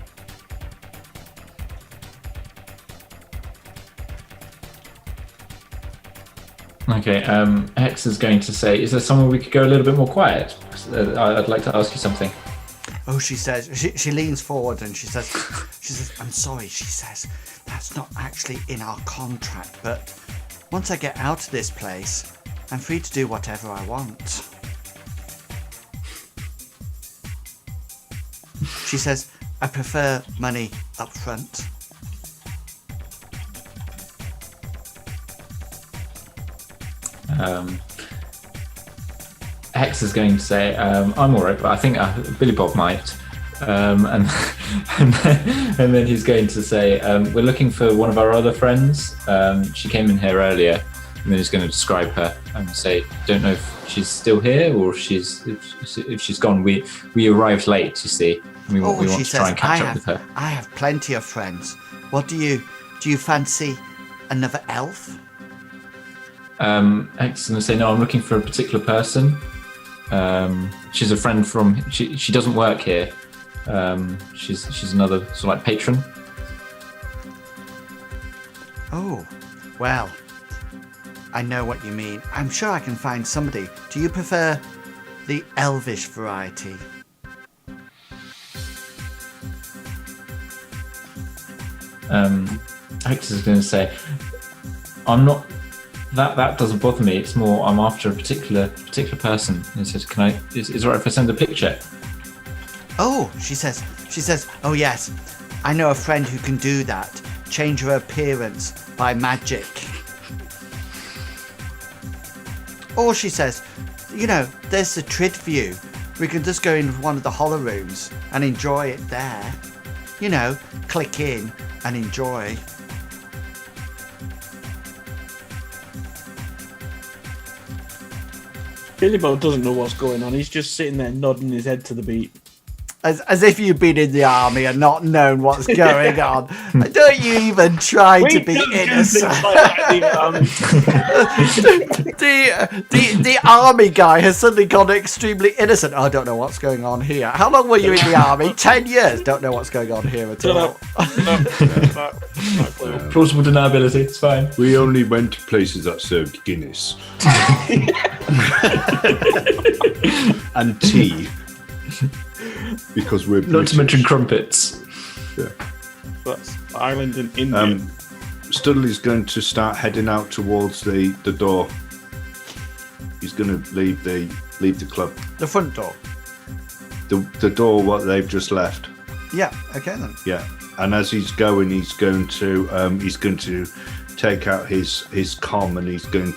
Okay, Hector's going to say, "Is there somewhere we could go a little bit more quiet? I'd like to ask you something." Oh, she says, she leans forward and she says, I'm sorry, she says, that's not actually in our contract, but once I get out of this place, I'm free to do whatever I want. She says, I prefer money up front. Hector's going to say, "I'm all right, but I think Billy Bob might." And then he's going to say, "We're looking for one of our other friends. She came in here earlier." And then he's going to describe her and say, "Don't know if she's still here or if she's gone. We arrived late, you see. We want to try and catch up with her." I have plenty of friends. What do you fancy another elf? Hector's going to say, "No, I'm looking for a particular person. She's a friend from. She doesn't work here. She's another sort of like patron." Oh, well, I know what you mean. I'm sure I can find somebody. Do you prefer the elvish variety? Hector's going to say, "I'm not. That doesn't bother me. It's more I'm after a particular person." And he says, "Can I? Is it all right if I send a picture?" Oh, she says, oh yes, I know a friend who can do that. Change her appearance by magic. Or she says, there's the Trid view. We can just go in one of the hollow rooms and enjoy it there. Click in and enjoy. Billy Bob doesn't know what's going on. He's just sitting there nodding his head to the beat. As if you've been in the army and not known what's going on. Don't you even try to be innocent. The army guy has suddenly gone extremely innocent. I don't know what's going on here. How long were you in the army? 10 years. Don't know what's going on here at all. Plausible deniability. It's fine. We only went to places that served Guinness. And tea. Because we're Not to mention crumpets. Yeah. That's Ireland and India. Studley's going to start heading out towards the door. He's going to leave the club. The front door. The door what they've just left. Yeah. Okay then. Yeah. And as he's going to take out his comm, and he's going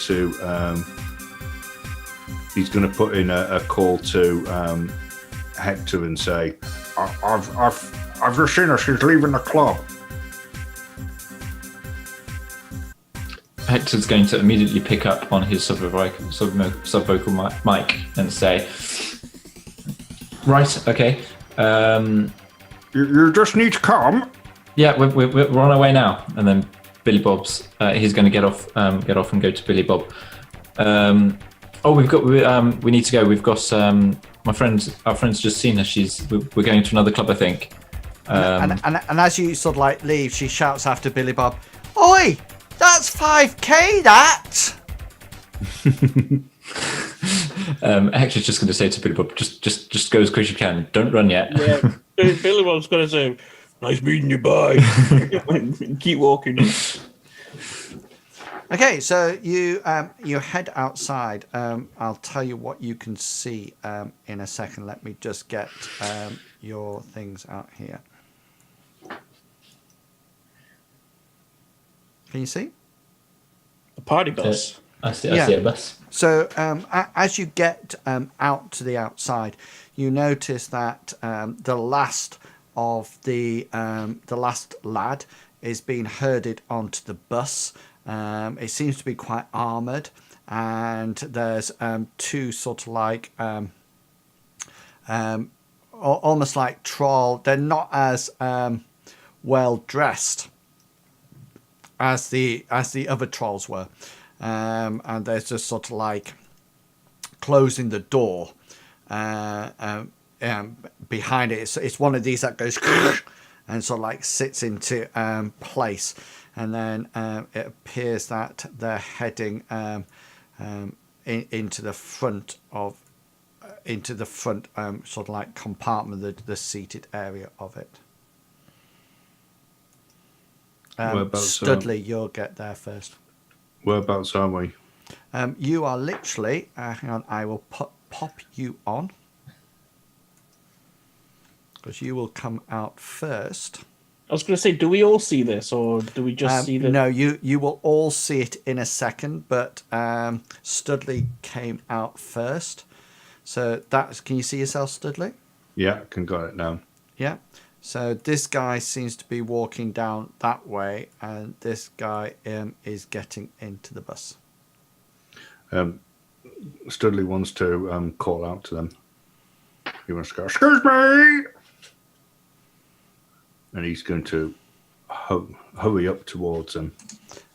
to put in a call to Hector and say, I've just seen her. She's leaving the club. Hector's going to immediately pick up on his subvocal mic and say, "Right, okay, You just need to come." yeah, we're on our way now." And then Billy Bob's he's going to get off and go to Billy Bob. We need to go. We've got our friend's just seen her. We're going to another club, I think. And as you sort of like leave, she shouts after Billy Bob, "Oi! That's 5k, that!" Hector's just going to say to Billy Bob, just go as quick as you can. Don't run yet. Yeah, Billy Bob's going to say, "Nice meeting you, bye." Keep walking. Okay, so you head outside. I'll tell you what you can see in a second. Let me just get your things out here. Can you see? A party bus. I see a bus. So as you get out to the outside, you notice that the last lad is being herded onto the bus. It seems to be quite armoured, and there's two sort of like almost like troll. They're not as well dressed as the other trolls were, and there's just sort of like closing the door behind it. It's one of these that goes and sort of like sits into place, and then it appears that they're heading into the front sort of like compartment, the seated area of it. Studley, you'll get there first. Whereabouts are we? You are literally, hang on, I will pop you on, because you will come out first. I was going to say, do we all see this, or do we just see the... No, you will all see it in a second, but Studley came out first. So can you see yourself, Studley? Yeah, I can got it now. Yeah. So this guy seems to be walking down that way, and this guy is getting into the bus. Studley wants to call out to them. He wants to go, "Excuse me!" And he's going to hurry up towards them.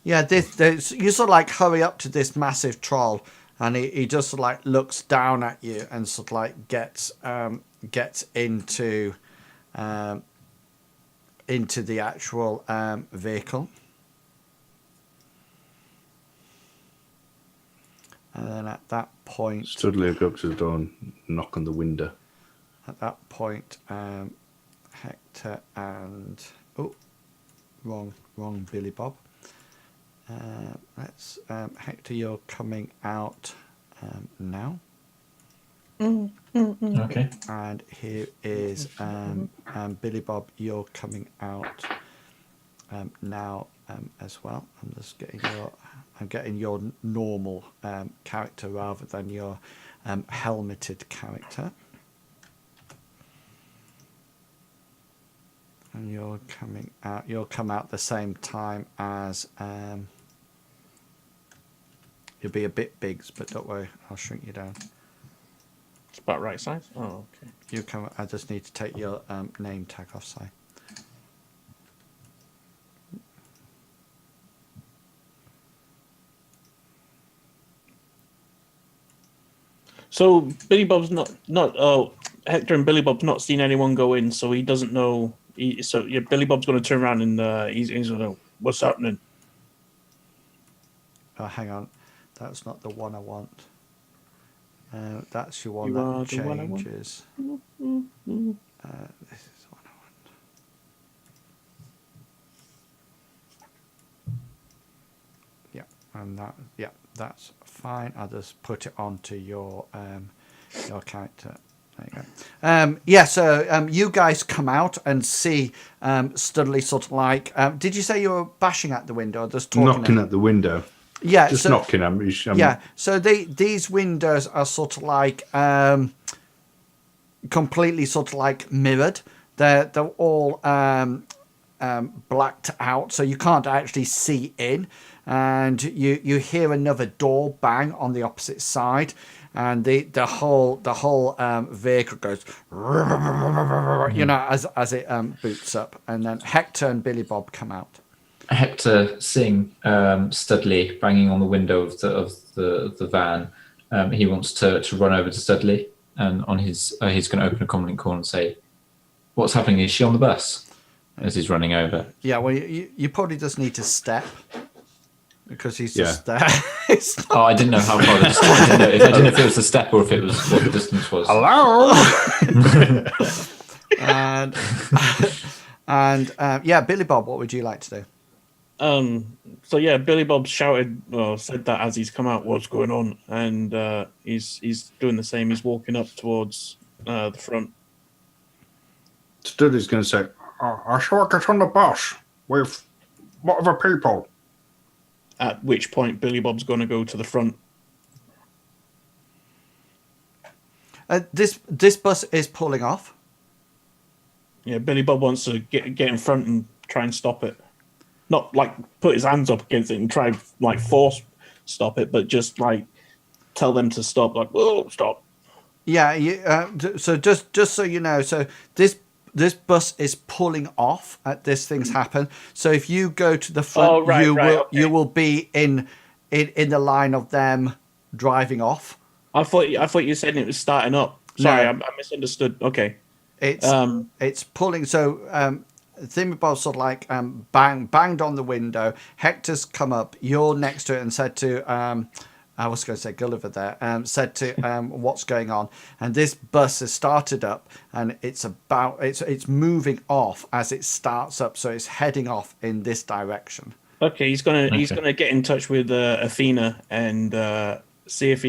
Yeah, you sort of like hurry up to this massive troll, and he just sort of like looks down at you and sort of like gets into the actual vehicle. And then at that point... Studley will go up to the door and knock on the window. At that point, Hector and... Oh, wrong Billy Bob. Hector, you're coming out now. Okay. And here is Billy Bob, you're coming out now as well. I'm getting your normal character rather than your helmeted character. And you're coming out. You'll come out the same time as. You'll be a bit big, but don't worry, I'll shrink you down. It's about right size? Oh, okay. You come. I just need to take your name tag off, Si. So Billy Bob's not Hector and Billy Bob's not seen anyone go in, so he doesn't know. Billy Bob's going to turn around and he's going to know what's happening. Oh, hang on, that's not the one I want. That's your one You that are the one I want? changes. This is the one I want. Yeah, and that's fine. I'll just put it onto your character. There you go. Yeah, so you guys come out and see Studley sort of like... did you say you were bashing at the window or just talking? Knocking at the window. Yeah, Just so, knocking at me. yeah, so these windows are sort of like completely sort of like mirrored. They're all blacked out, so you can't actually see in. And you hear another door bang on the opposite side, and the whole vehicle goes, you know, as it boots up, and then Hector and Billy Bob come out. Hector, seeing Studley banging on the window of the van, he wants to run over to Studley, and on his he's going to open a comlink call and say, "What's happening? Is she on the bus?" As he's running over. Yeah, well, you probably just need to step because he's just there. Oh, I didn't know how far the distance. I didn't know if it was the step or if it was what the distance was. Hello. and yeah, Billy Bob, what would you like to do? So yeah, Billy Bob said that as he's come out, what's going on, and he's doing the same. He's walking up towards the front. Studley's going to say, I saw her get on the bus with what other people? At which point, Billy Bob's going to go to the front. This bus is pulling off. Yeah, Billy Bob wants to get in front and try and stop it. Not like put his hands up against it and try and like force stop it, but just like tell them to stop. Like, oh, stop. Yeah. So just so you know, so this bus is pulling off at this thing's happen. So if you go to the front, you will be in the line of them driving off. I thought you said it was starting up. Sorry, No. I misunderstood. Okay. It's pulling. So Thingamabob sort of like banged on the window. Hector's come up. You're next to it and said to I was going to say Gulliver there. Said to what's going on, and this bus has started up, and it's moving off as it starts up, so it's heading off in this direction. Okay, he's gonna get in touch with Athena and see if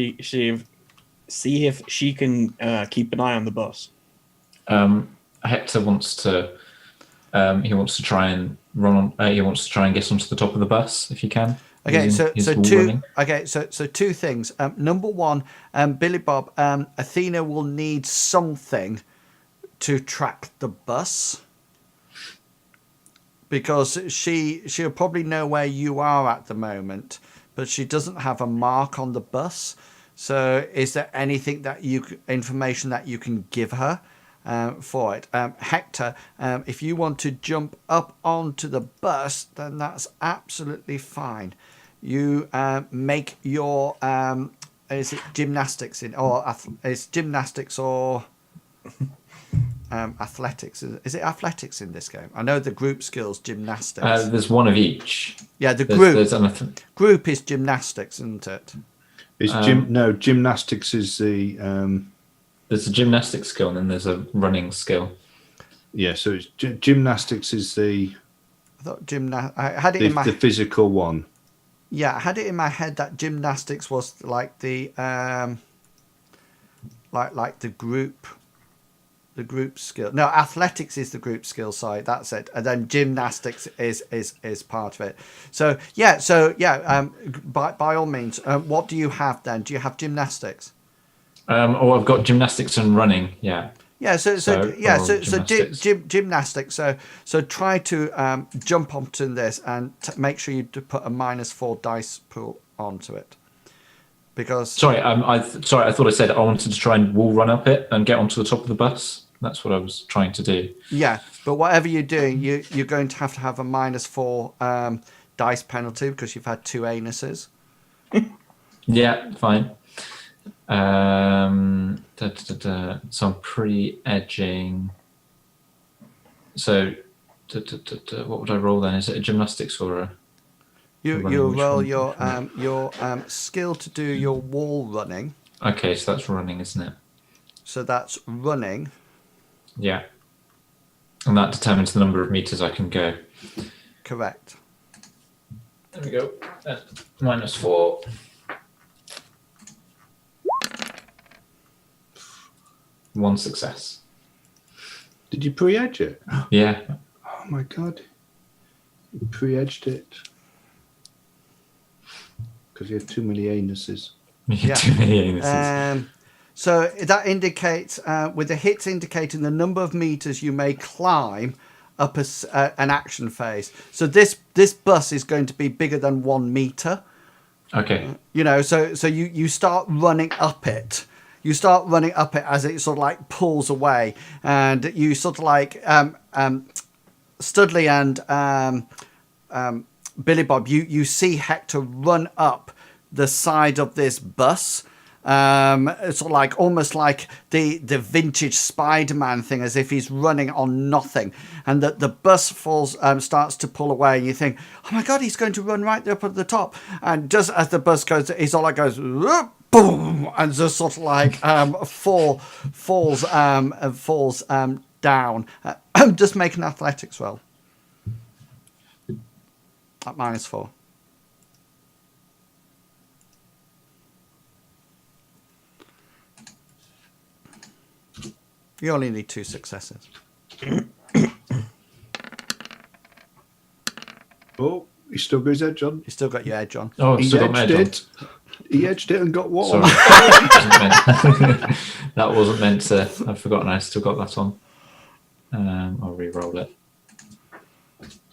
she can keep an eye on the bus. Hector wants to try and run on. He wants to try and get onto the top of the bus if he can. Okay, so two things. Number one, Billy Bob, Athena will need something to track the bus because she'll probably know where you are at the moment, but she doesn't have a mark on the bus. So, is there anything information that you can give her for it? Hector, if you want to jump up onto the bus, then that's absolutely fine. You make your is it gymnastics it's gymnastics or athletics? Is it athletics in this game? I know the group skills gymnastics. There's one of each. Yeah, the group is gymnastics, isn't it? It's gymnastics is the. There's a gymnastics skill and then there's a running skill. Yeah, so it's gymnastics is the. I thought I had it in my the physical one. Yeah, I had it in my head that gymnastics was like the like the group skill. No, athletics is the group skill side. That's it, and then gymnastics is part of it. So by all means, what do you have then? Do you have gymnastics? I've got gymnastics and running. Yeah. Yeah, so gymnastics. So try to jump onto this and make sure you put a -4 dice pool onto it, because. Sorry, I thought I said I wanted to try and wall run up it and get onto the top of the bus. That's what I was trying to do. Yeah, but whatever you're doing, you're going to have a -4 dice penalty because you've had 2 anuses. Yeah, fine. So I'm pre-edging. So what would I roll then? Is it a gymnastics or a? You roll your skill to do your wall running. Okay, so that's running, isn't it? So that's running. Yeah. And that determines the number of meters I can go. Correct. There we go. -4. 1 success. Did you pre-edge it? Yeah. Oh my god. You pre-edged it. Because you had too many anuses. Yeah. Too many anuses. So that indicates, with the hits indicating the number of meters you may climb up an action phase. So this bus is going to be bigger than 1 meter. Okay. You know, so you start running up it. You start running up it as it sort of like pulls away, and you sort of like Studley and Billy Bob. You see Hector run up the side of this bus. It's sort of like almost like the vintage Spider-Man thing, as if he's running on nothing, and the bus falls, starts to pull away, and you think, oh my god, he's going to run right up at the top, and just as the bus goes, he's all like goes whoop, boom, and just sort of like falls down. Just make an athletics roll at -4. You only need 2 successes. Oh, he still got his edge on. You still got your edge on. Oh, He still got my edged edge on. it. He edged it and got one. Sorry. That wasn't meant to. I've forgotten I still got that on. I'll re-roll it.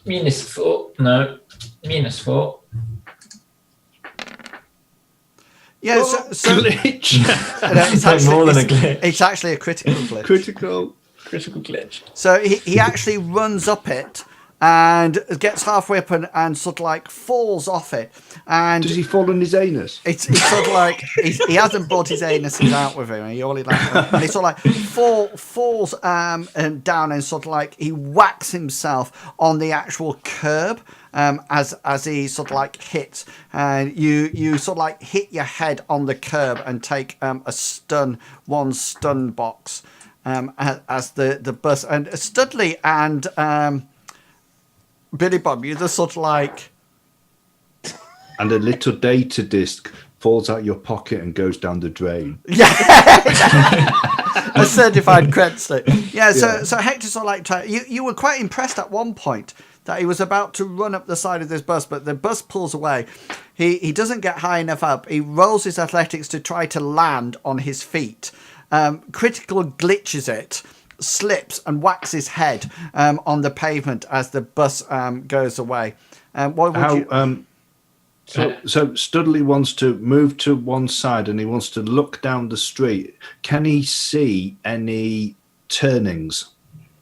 -4. No. -4. Yeah, so glitch. it's Like more than a glitch. It's actually a critical glitch. Critical glitch. So he actually runs up it and gets halfway up and sort of like falls off it. And Does he fall on his anus? it's sort of like he hasn't brought his anuses out with him. He only like, and he sort of like falls and down, and sort of like he whacks himself on the actual curb. As he sort of like hits, and you sort of like hit your head on the curb and take one stun box as the bus, and Studley and Billy Bob, you just sort of like, And a little data disc falls out your pocket and goes down the drain. a certified cred stick. Yeah, so Hector sort of like you were quite impressed at one point that he was about to run up the side of this bus, but the bus pulls away. He doesn't get high enough up. He rolls his athletics to try to land on his feet. Critical glitches it, slips and whacks his head on the pavement as the bus goes away. What would you? So Studley wants to move to one side and he wants to look down the street. Can he see any turnings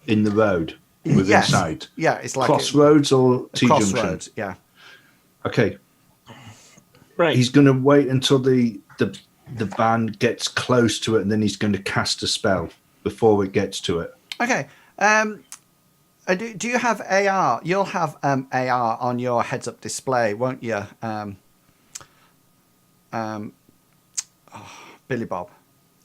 in the road within Yes. sight? Yeah, it's like Crossroads or T-junction? crossroads. Yeah. Okay. Right. He's going to wait until the van gets close to it, and then he's going to cast a spell before it gets to it. Okay. Do you have AR? You'll have AR on your heads-up display, won't you? Billy Bob.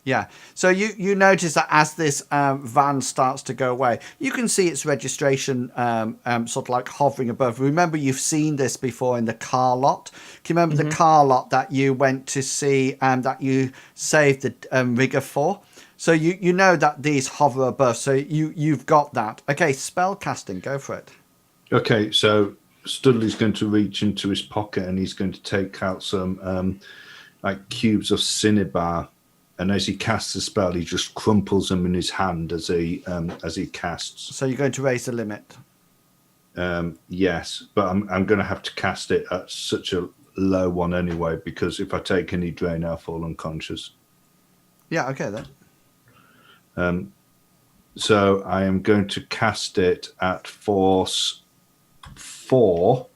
Yeah. So you notice that as this van starts to go away, you can see its registration sort of like hovering above. Remember, you've seen this before in the car lot. Can you remember the car lot that you went to see and that you saved the rigger for? So you know that these hover above. So you've got that. Okay, spell casting. Go for it. Okay, so Studley's going to reach into his pocket and he's going to take out some like cubes of cinnabar. And as he casts the spell, he just crumples them in his hand as he casts. So you're going to raise the limit. Yes, but I'm going to have to cast it at such a low one anyway, because if I take any drain, I'll fall unconscious. Yeah. Okay then. So I am going to cast it at force 4,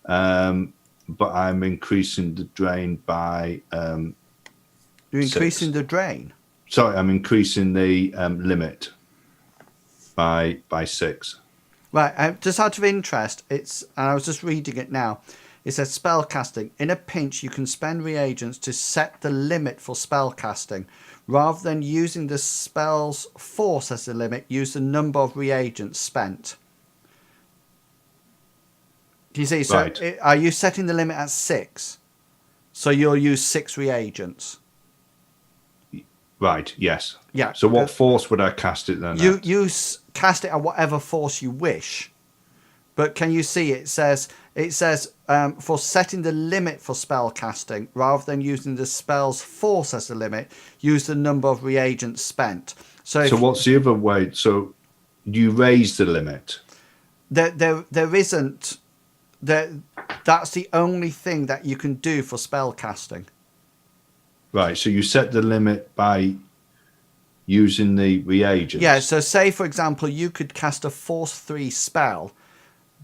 but I'm increasing the drain by. You're increasing 6. the drain. Sorry, I'm increasing the limit by 6. Right, just out of interest, and I was just reading it now. It says spell casting. In a pinch, you can spend reagents to set the limit for spell casting. Rather than using the spell's force as the limit, use the number of reagents spent. Do you see? So Right. are you setting the limit at 6? So you'll use 6 reagents. Right. Yes. Yeah. So what force would I cast it then? You cast it at whatever force you wish. But can you see it says for setting the limit for spell casting, rather than using the spell's force as the limit, use the number of reagents spent. So what's the other way? So you raise the limit. There isn't. That's the only thing that you can do for spell casting. Right. So you set the limit by using the reagents. Yeah. So say for example, you could cast a Force 3 spell,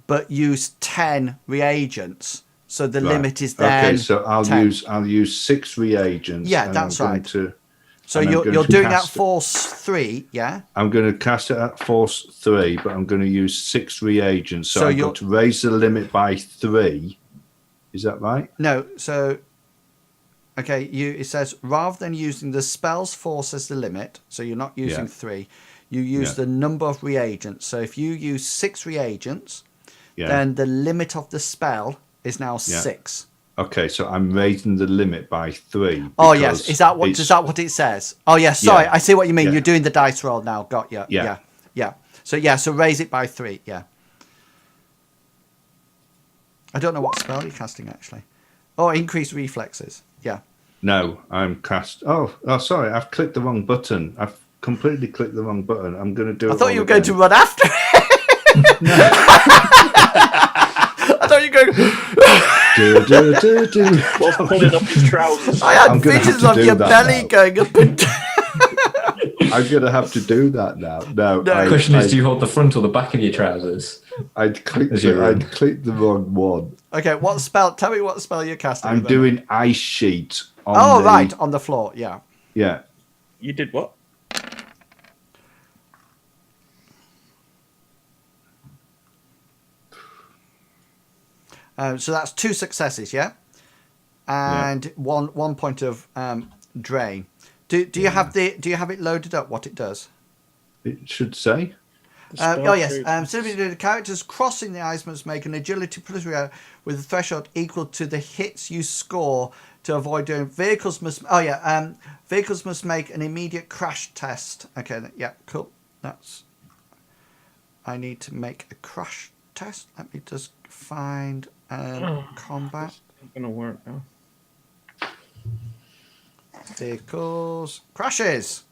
but use 10 reagents. So the limit is then. Okay. So I'll 10. use 6 reagents. Yeah, and that's I'm right. So going you're doing that cast Force 3, yeah? I'm going to cast it at Force 3, but I'm going to use 6 reagents. So I've you're- got to raise the limit by 3. Is that right? No. So okay, it says rather than using the spell's force as the limit, so you're not using 3, you use the number of reagents. So if you use 6 reagents, then the limit of the spell is now 6. Okay, so I'm raising the limit by 3. Oh yes, is that what it says? Oh yes, sorry, I see what you mean. Yeah. You're doing the dice roll now. Got you. Yeah. So raise it by 3. Yeah. I don't know what spell you're casting actually. Oh, increase reflexes. Yeah. No, I'm cast. Oh, sorry, I've clicked the wrong button. I've completely clicked the wrong button. I'm going to do it. I thought all you were going again. to run after it. I thought you were going. Whilst pulling up his trousers. I had I'm gonna have visions to of do your that belly now. going up and down. I'm going to have to do that now. No. The question is, do you hold the front or the back of your trousers? I'd clicked As I'd clicked the wrong one. Okay, what spell? Tell me what spell you're casting. I'm then. doing ice sheet. Right, on the floor. Yeah. Yeah. You did what? So that's 2 successes, yeah, and one point of drain. Do you have it loaded up? What it does? It should say. Simply the characters crossing the ice must make an agility plus with a threshold equal to the hits you score to avoid doing. Vehicles must make an immediate crash test. Okay, yeah, cool. I need to make a crash test. Let me just find combat. It's not gonna work now. Vehicles crashes.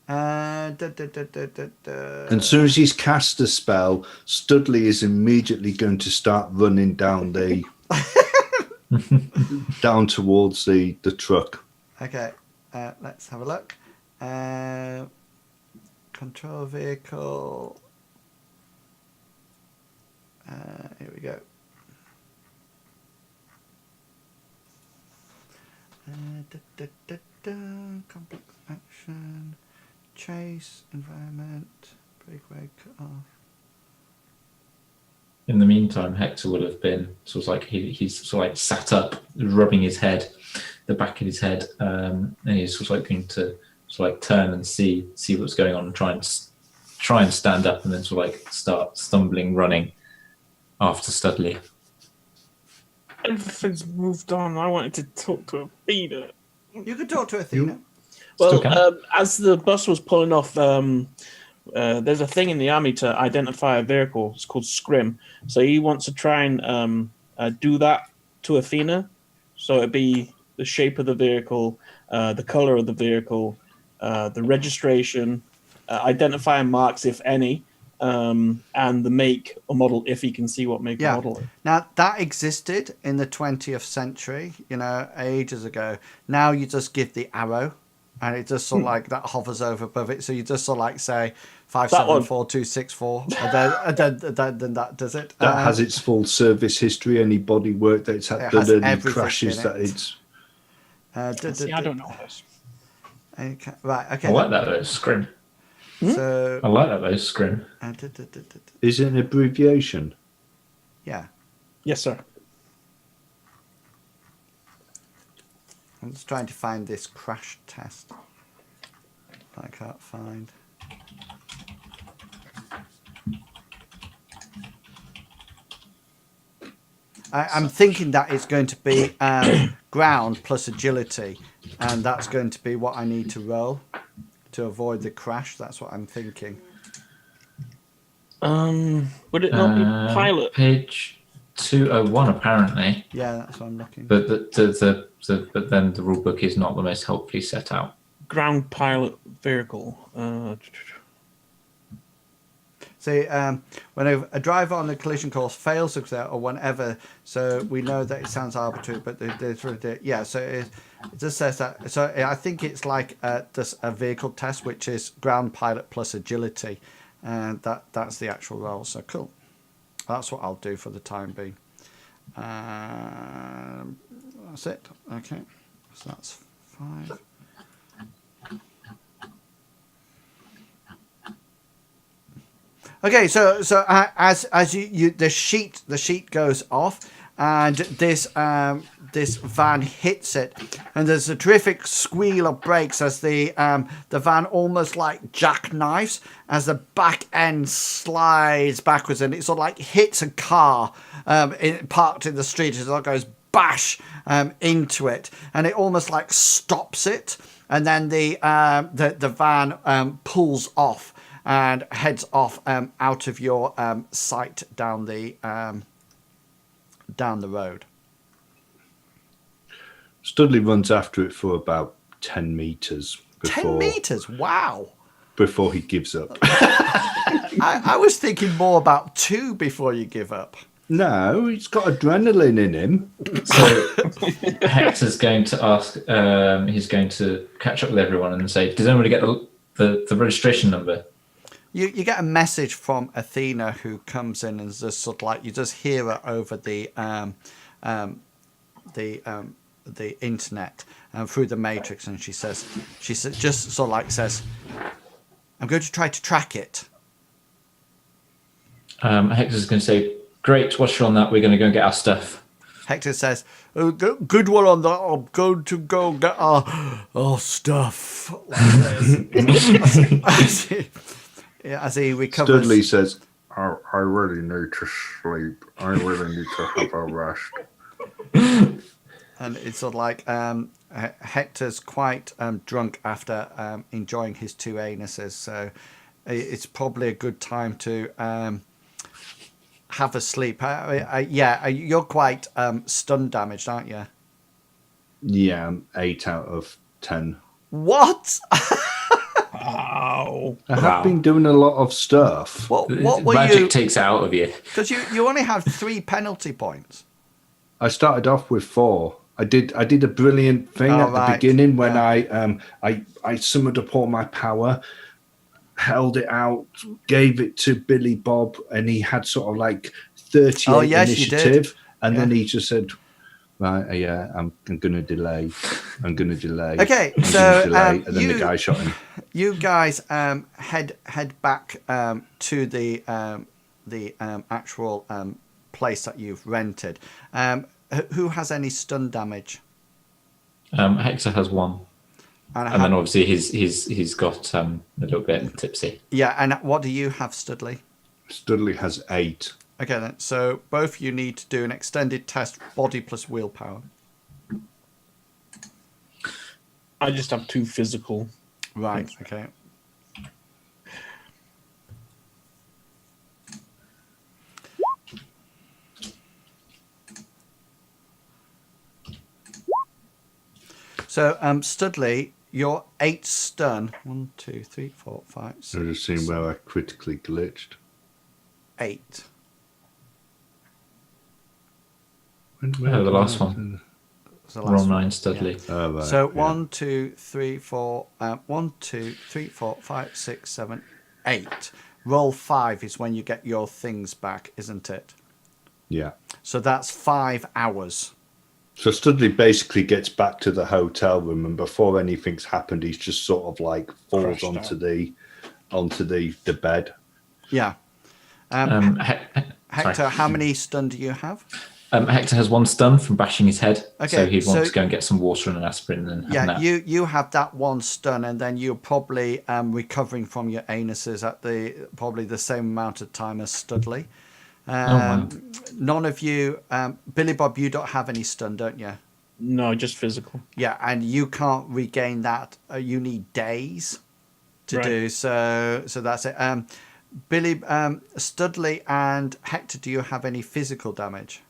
And as soon as he's cast a spell, Studley is immediately going to start running down the down towards the truck. Okay, let's have a look. Control vehicle. Here we go. Complex action. Chase, environment, breakaway, cut off. In the meantime, Hector would have been sort of like he's sort of like sat up, rubbing his head, the back of his head, and he's sort of like going to sort of like turn and see what's going on and try and stand up, and then sort of like start stumbling, running after Studley. Everything's moved on. I wanted to talk to Athena. You could talk to Athena. Well, as the bus was pulling off, there's a thing in the army to identify a vehicle. It's called scrim. So he wants to try and do that to Athena. So it'd be the shape of the vehicle, the color of the vehicle, the registration, identifying marks, if any, and the make or model, if he can see what make or model it. Now, that existed in the 20th century, ages ago. Now you just give the arrow. And it just sort of like that hovers over above it. So you just sort of like say 574264, and then that does it. That has its full service history, any body work that it's had done, any crashes that it's. See, I don't know this. Okay, right. Okay. I like that though, scrim. So I like that though, scrim. Is it an abbreviation? Yeah. Yes, sir. I'm just trying to find this crash test. I can't find. I'm thinking that it's going to be ground plus agility. and that's going to be what I need to roll to avoid the crash. That's what I'm thinking. Would it not be pilot? Page 201 apparently. Yeah, that's what I'm looking. But but then the rule book is not the most helpfully set out. Ground pilot vehicle. See, when a driver on the collision course fails to clear or whenever, so we know that it sounds arbitrary, but yeah. So it just says that. So I think it's like just a vehicle test, which is ground pilot plus agility, and that's the actual role. So cool. That's what I'll do for the time being. That's it. Okay, so that's 5. Okay, so as you the sheet goes off, and this van hits it, and there's a terrific squeal of brakes as the van almost like jackknifes as the back end slides backwards, and it sort of like hits a car parked in the street. It sort of goes bash into it, and it almost like stops it, and then the van pulls off and heads off out of your sight down the road. Studley runs after it for about 10 meters. 10 meters? Wow. Before he gives up. I was thinking more about 2 before you give up. No, he's got adrenaline in him. So Hector's going to ask, he's going to catch up with everyone and say, does anybody get the registration number? You get a message from Athena, who comes in and just sort of like, you just hear her over the internet through the matrix, and she says just sort of like says, I'm going to try to track it. Hector's going to say, great, what's on that? We're going to go and get our stuff. Hector says, oh, good one on that. I'm going to go get our stuff. Like this. As he recovers. Studley says, I really need to sleep. I really need to have a rest. And it's sort of like Hector's quite drunk after enjoying his 2 anuses, so it's probably a good time to have a sleep. Yeah, you're quite stun damaged, aren't you? Yeah, I'm 8 out of 10. What? Wow. I have been doing a lot of stuff. What were Magic you? takes it out of you. Because you only have 3 penalty points. I started off with 4. I did a brilliant thing at the beginning when I summoned up all my power, held it out, gave it to Billy Bob, and he had sort of like 38 initiative, and then he just said, right, yeah, I'm going to delay. I'm going to delay. Okay, I'm so delay. And then the guy shot him. You guys head back to the actual place that you've rented. Who has any stun damage? Hector has 1. And then obviously he's got a little bit tipsy. Yeah, and what do you have, Studley? Studley has 8. Okay, then. So both you need to do an extended test, body plus willpower. I just have 2 physical. Right, okay. So, Studley, you're 8 stun. 1, 2, 3, 4, 5, 6. I've just seen where I critically glitched. 8. The last one. Roll 9, Studley. Yeah. Oh, right, So yeah. 1, 2, 3, 4. 1, 2, 3, 4, 5, 6, 7, 8. Roll 5 is when you get your things back, isn't it? Yeah. So that's 5 hours. So Studley basically gets back to the hotel room, and before anything's happened, he's just sort of like falls onto the bed. Yeah. Hector, how many stun do you have? Hector has 1 stun from bashing his head, Okay, so he'd want so- to go and get some water and an aspirin. And have a Yeah, nap. you have that 1 stun, and then you're probably recovering from your anuses at probably the same amount of time as Studley. Wow. None of you, Billy Bob, you don't have any stun, don't you? No, just physical. Yeah, and you can't regain that. You need days to Right. do so. So that's it. Billy, Studley, and Hector, do you have any physical damage?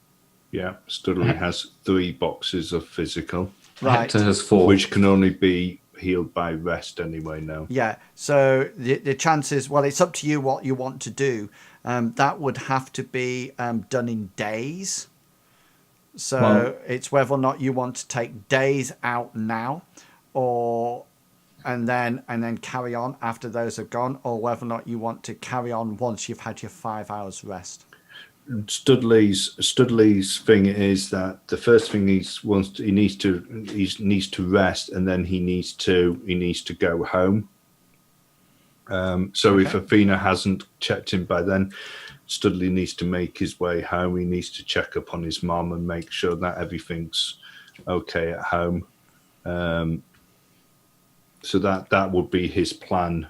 Yeah, Studley has 3 boxes of physical, Right. Hector has 4. which can only be healed by rest anyway now. Yeah. So the chances, well, it's up to you what you want to do. That would have to be done in days. So Well- it's whether or not you want to take days out now, or and then carry on after those are gone, or whether or not you want to carry on once you've had your 5 hours rest. Studley's thing is that the first thing he needs to rest, and then he needs to go home. So if Okay. Athena hasn't checked him by then, Studley needs to make his way home. He needs to check up on his mom and make sure that everything's okay at home. So that would be his plan.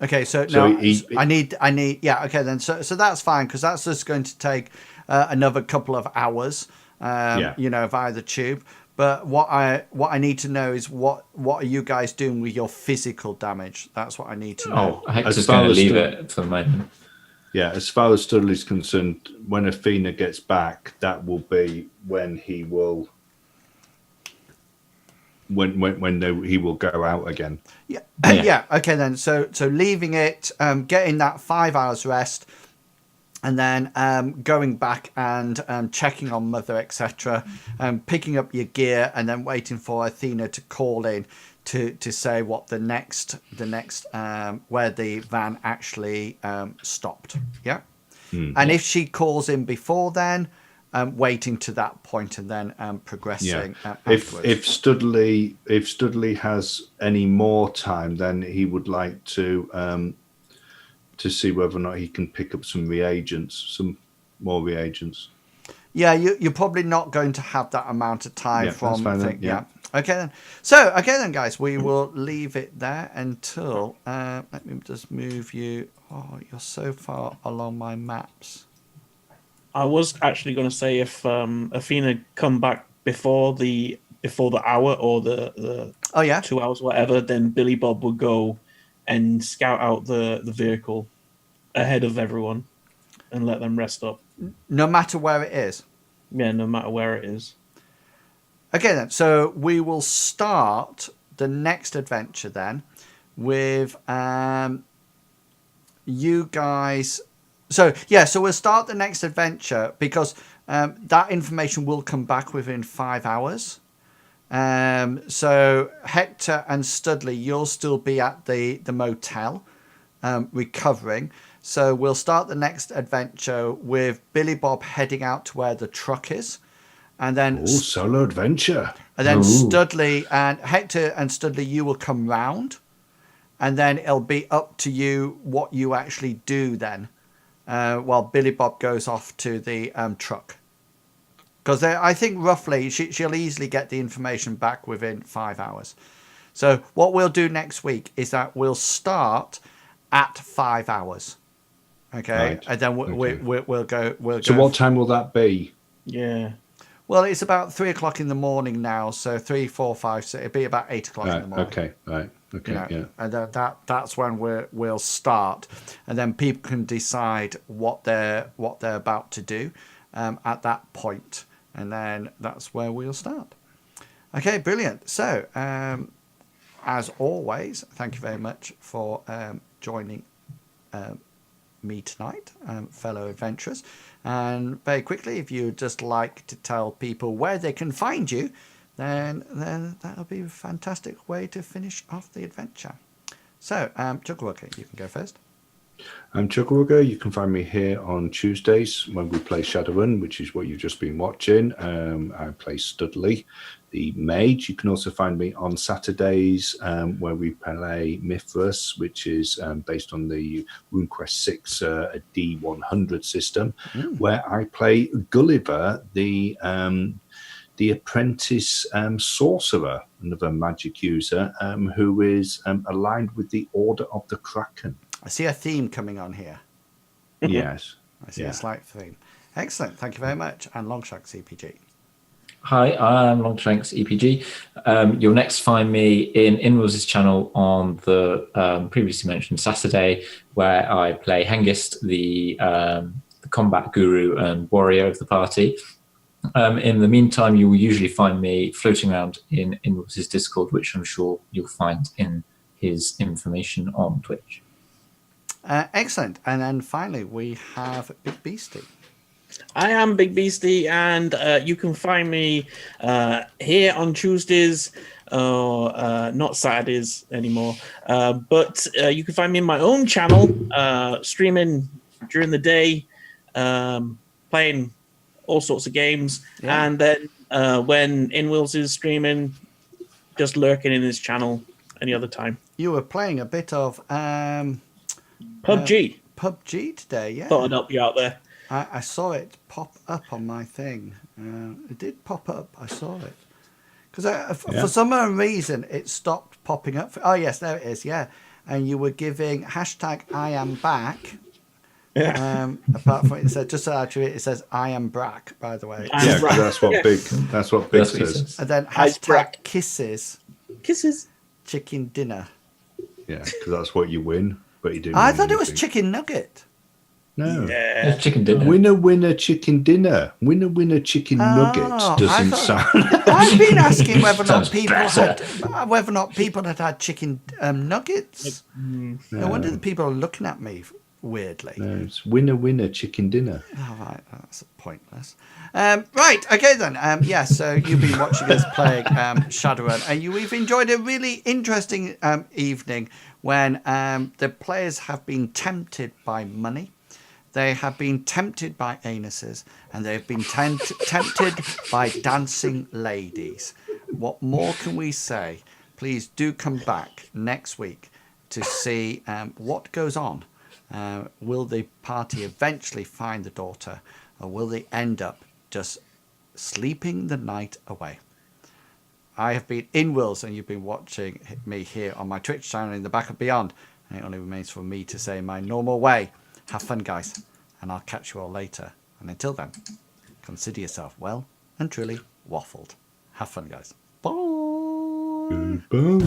Okay, so So no, he- I need, yeah, okay then. So that's fine because that's just going to take another couple of hours, Yeah. via the tube. But what I need to know is what are you guys doing with your physical damage? That's what I need to know. Oh, Hector's As far going to as leave the- it for the moment. Yeah, as far as Studley's concerned, when Athena gets back, that will be when he will he will go out again. Yeah, Yeah. yeah. Okay then. So leaving it, getting that 5 hours rest, and then going back and checking on Mother, etc. Picking up your gear, and then waiting for Athena to call in to say what the next where the van actually stopped. Yeah, and if she calls in before then. Waiting to that point and then progressing. If Afterwards. Studley has any more time, then he would like to see whether or not he can pick up some more reagents. Yeah, you're probably not going to have that amount of time Yeah, from. that's fine then, Yeah. yeah. Okay then. So guys, we will leave it there until. Let me just move you. Oh, you're so far along my maps. I was actually going to say if Athena come back before the hour or the Oh yeah. 2 hours, whatever, then Billy Bob would go and scout out the vehicle ahead of everyone and let them rest up. No matter where it is. Yeah, no matter where it is. Okay then. So we will start the next adventure then with you guys. So we'll start the next adventure because that information will come back within 5 hours. So Hector and Studley, you'll still be at the motel recovering. So we'll start the next adventure with Billy Bob heading out to where the truck is. And then Solo adventure. and then Ooh. Studley and Hector and Studley, you will come round. And then it'll be up to you what you actually do then. While Billy Bob goes off to the truck. Because I think roughly she'll easily get the information back within 5 hours. So what we'll do next week is that we'll start at 5 hours. Okay. Right. And then we'll go. So what time will that be? Yeah. Well, it's about 3 o'clock in the morning now. So 3, 4, 5, 6. It'll be about 8 o'clock in the morning. Okay. Right. Okay. Yeah. And that's when we'll start, and then people can decide what they're about to do at that point, and then that's where we'll start. Okay, brilliant. So as always, thank you very much for joining me tonight, fellow adventurers. And very quickly, if you'd just like to tell people where they can find you, then that'll be a fantastic way to finish off the adventure. So, Chuckleworker, you can go first. I'm Chuckleworker. You can find me here on Tuesdays when we play Shadowrun, which is what you've just been watching. I play Studley, the mage. You can also find me on Saturdays where we play Mithras, which is based on the RuneQuest 6 a D100 system, where I play Gulliver, the apprentice sorcerer, another magic user who is aligned with the Order of the Kraken. I see a theme coming on here. Yes. I see a slight theme. Excellent. Thank you very much. And Longshark CPG. Hi, I'm Longshanks EPG. You'll next find me in Inwell's channel on the previously mentioned Saturday, where I play Hengist, the combat guru and warrior of the party. In the meantime, you will usually find me floating around in Inwell's Discord, which I'm sure you'll find in his information on Twitch. Excellent. And then finally, we have Big Beastie. I am Big Beastie, and you can find me here on Tuesdays, or not Saturdays anymore. But you can find me in my own channel, streaming during the day, playing all sorts of games. Yeah. And then when InWills is streaming, just lurking in his channel any other time. You were playing a bit of PUBG. PUBG today, yeah. Thought I'd help you out there. I saw it pop up on my thing. It did pop up. I saw it. Because for some reason, it stopped popping up. Oh, yes, there it is. Yeah. And you were giving hashtag I am back. Yeah. Apart from it said, just so actually, it says I am Brack, by the way. Yeah, 'cause that's what Big he says. says. And then Ice hashtag Brack. kisses Kisses. chicken dinner. Yeah, because that's what you win. But you didn't. I win thought it was anything. chicken nugget. No. Yeah. Chicken dinner. Winner, chicken dinner. Winner, chicken nuggets I doesn't thought- sound. I've been asking whether or not Sounds people better. had chicken nuggets. No wonder the people are looking at me weirdly. No, it's winner, chicken dinner. All right, that's pointless. Right, okay then. So you've been watching us playing Shadowrun, and you've enjoyed a really interesting evening when the players have been tempted by money. They have been tempted by anuses, and they've been tempted by dancing ladies. What more can we say? Please do come back next week to see what goes on. Will the party eventually find the daughter, or will they end up just sleeping the night away? I have been InWills, and you've been watching me here on my Twitch channel in the Back of Beyond. And it only remains for me to say my normal way. Have fun, guys, and I'll catch you all later. And until then, consider yourself well and truly waffled. Have fun, guys. Bye. Boom.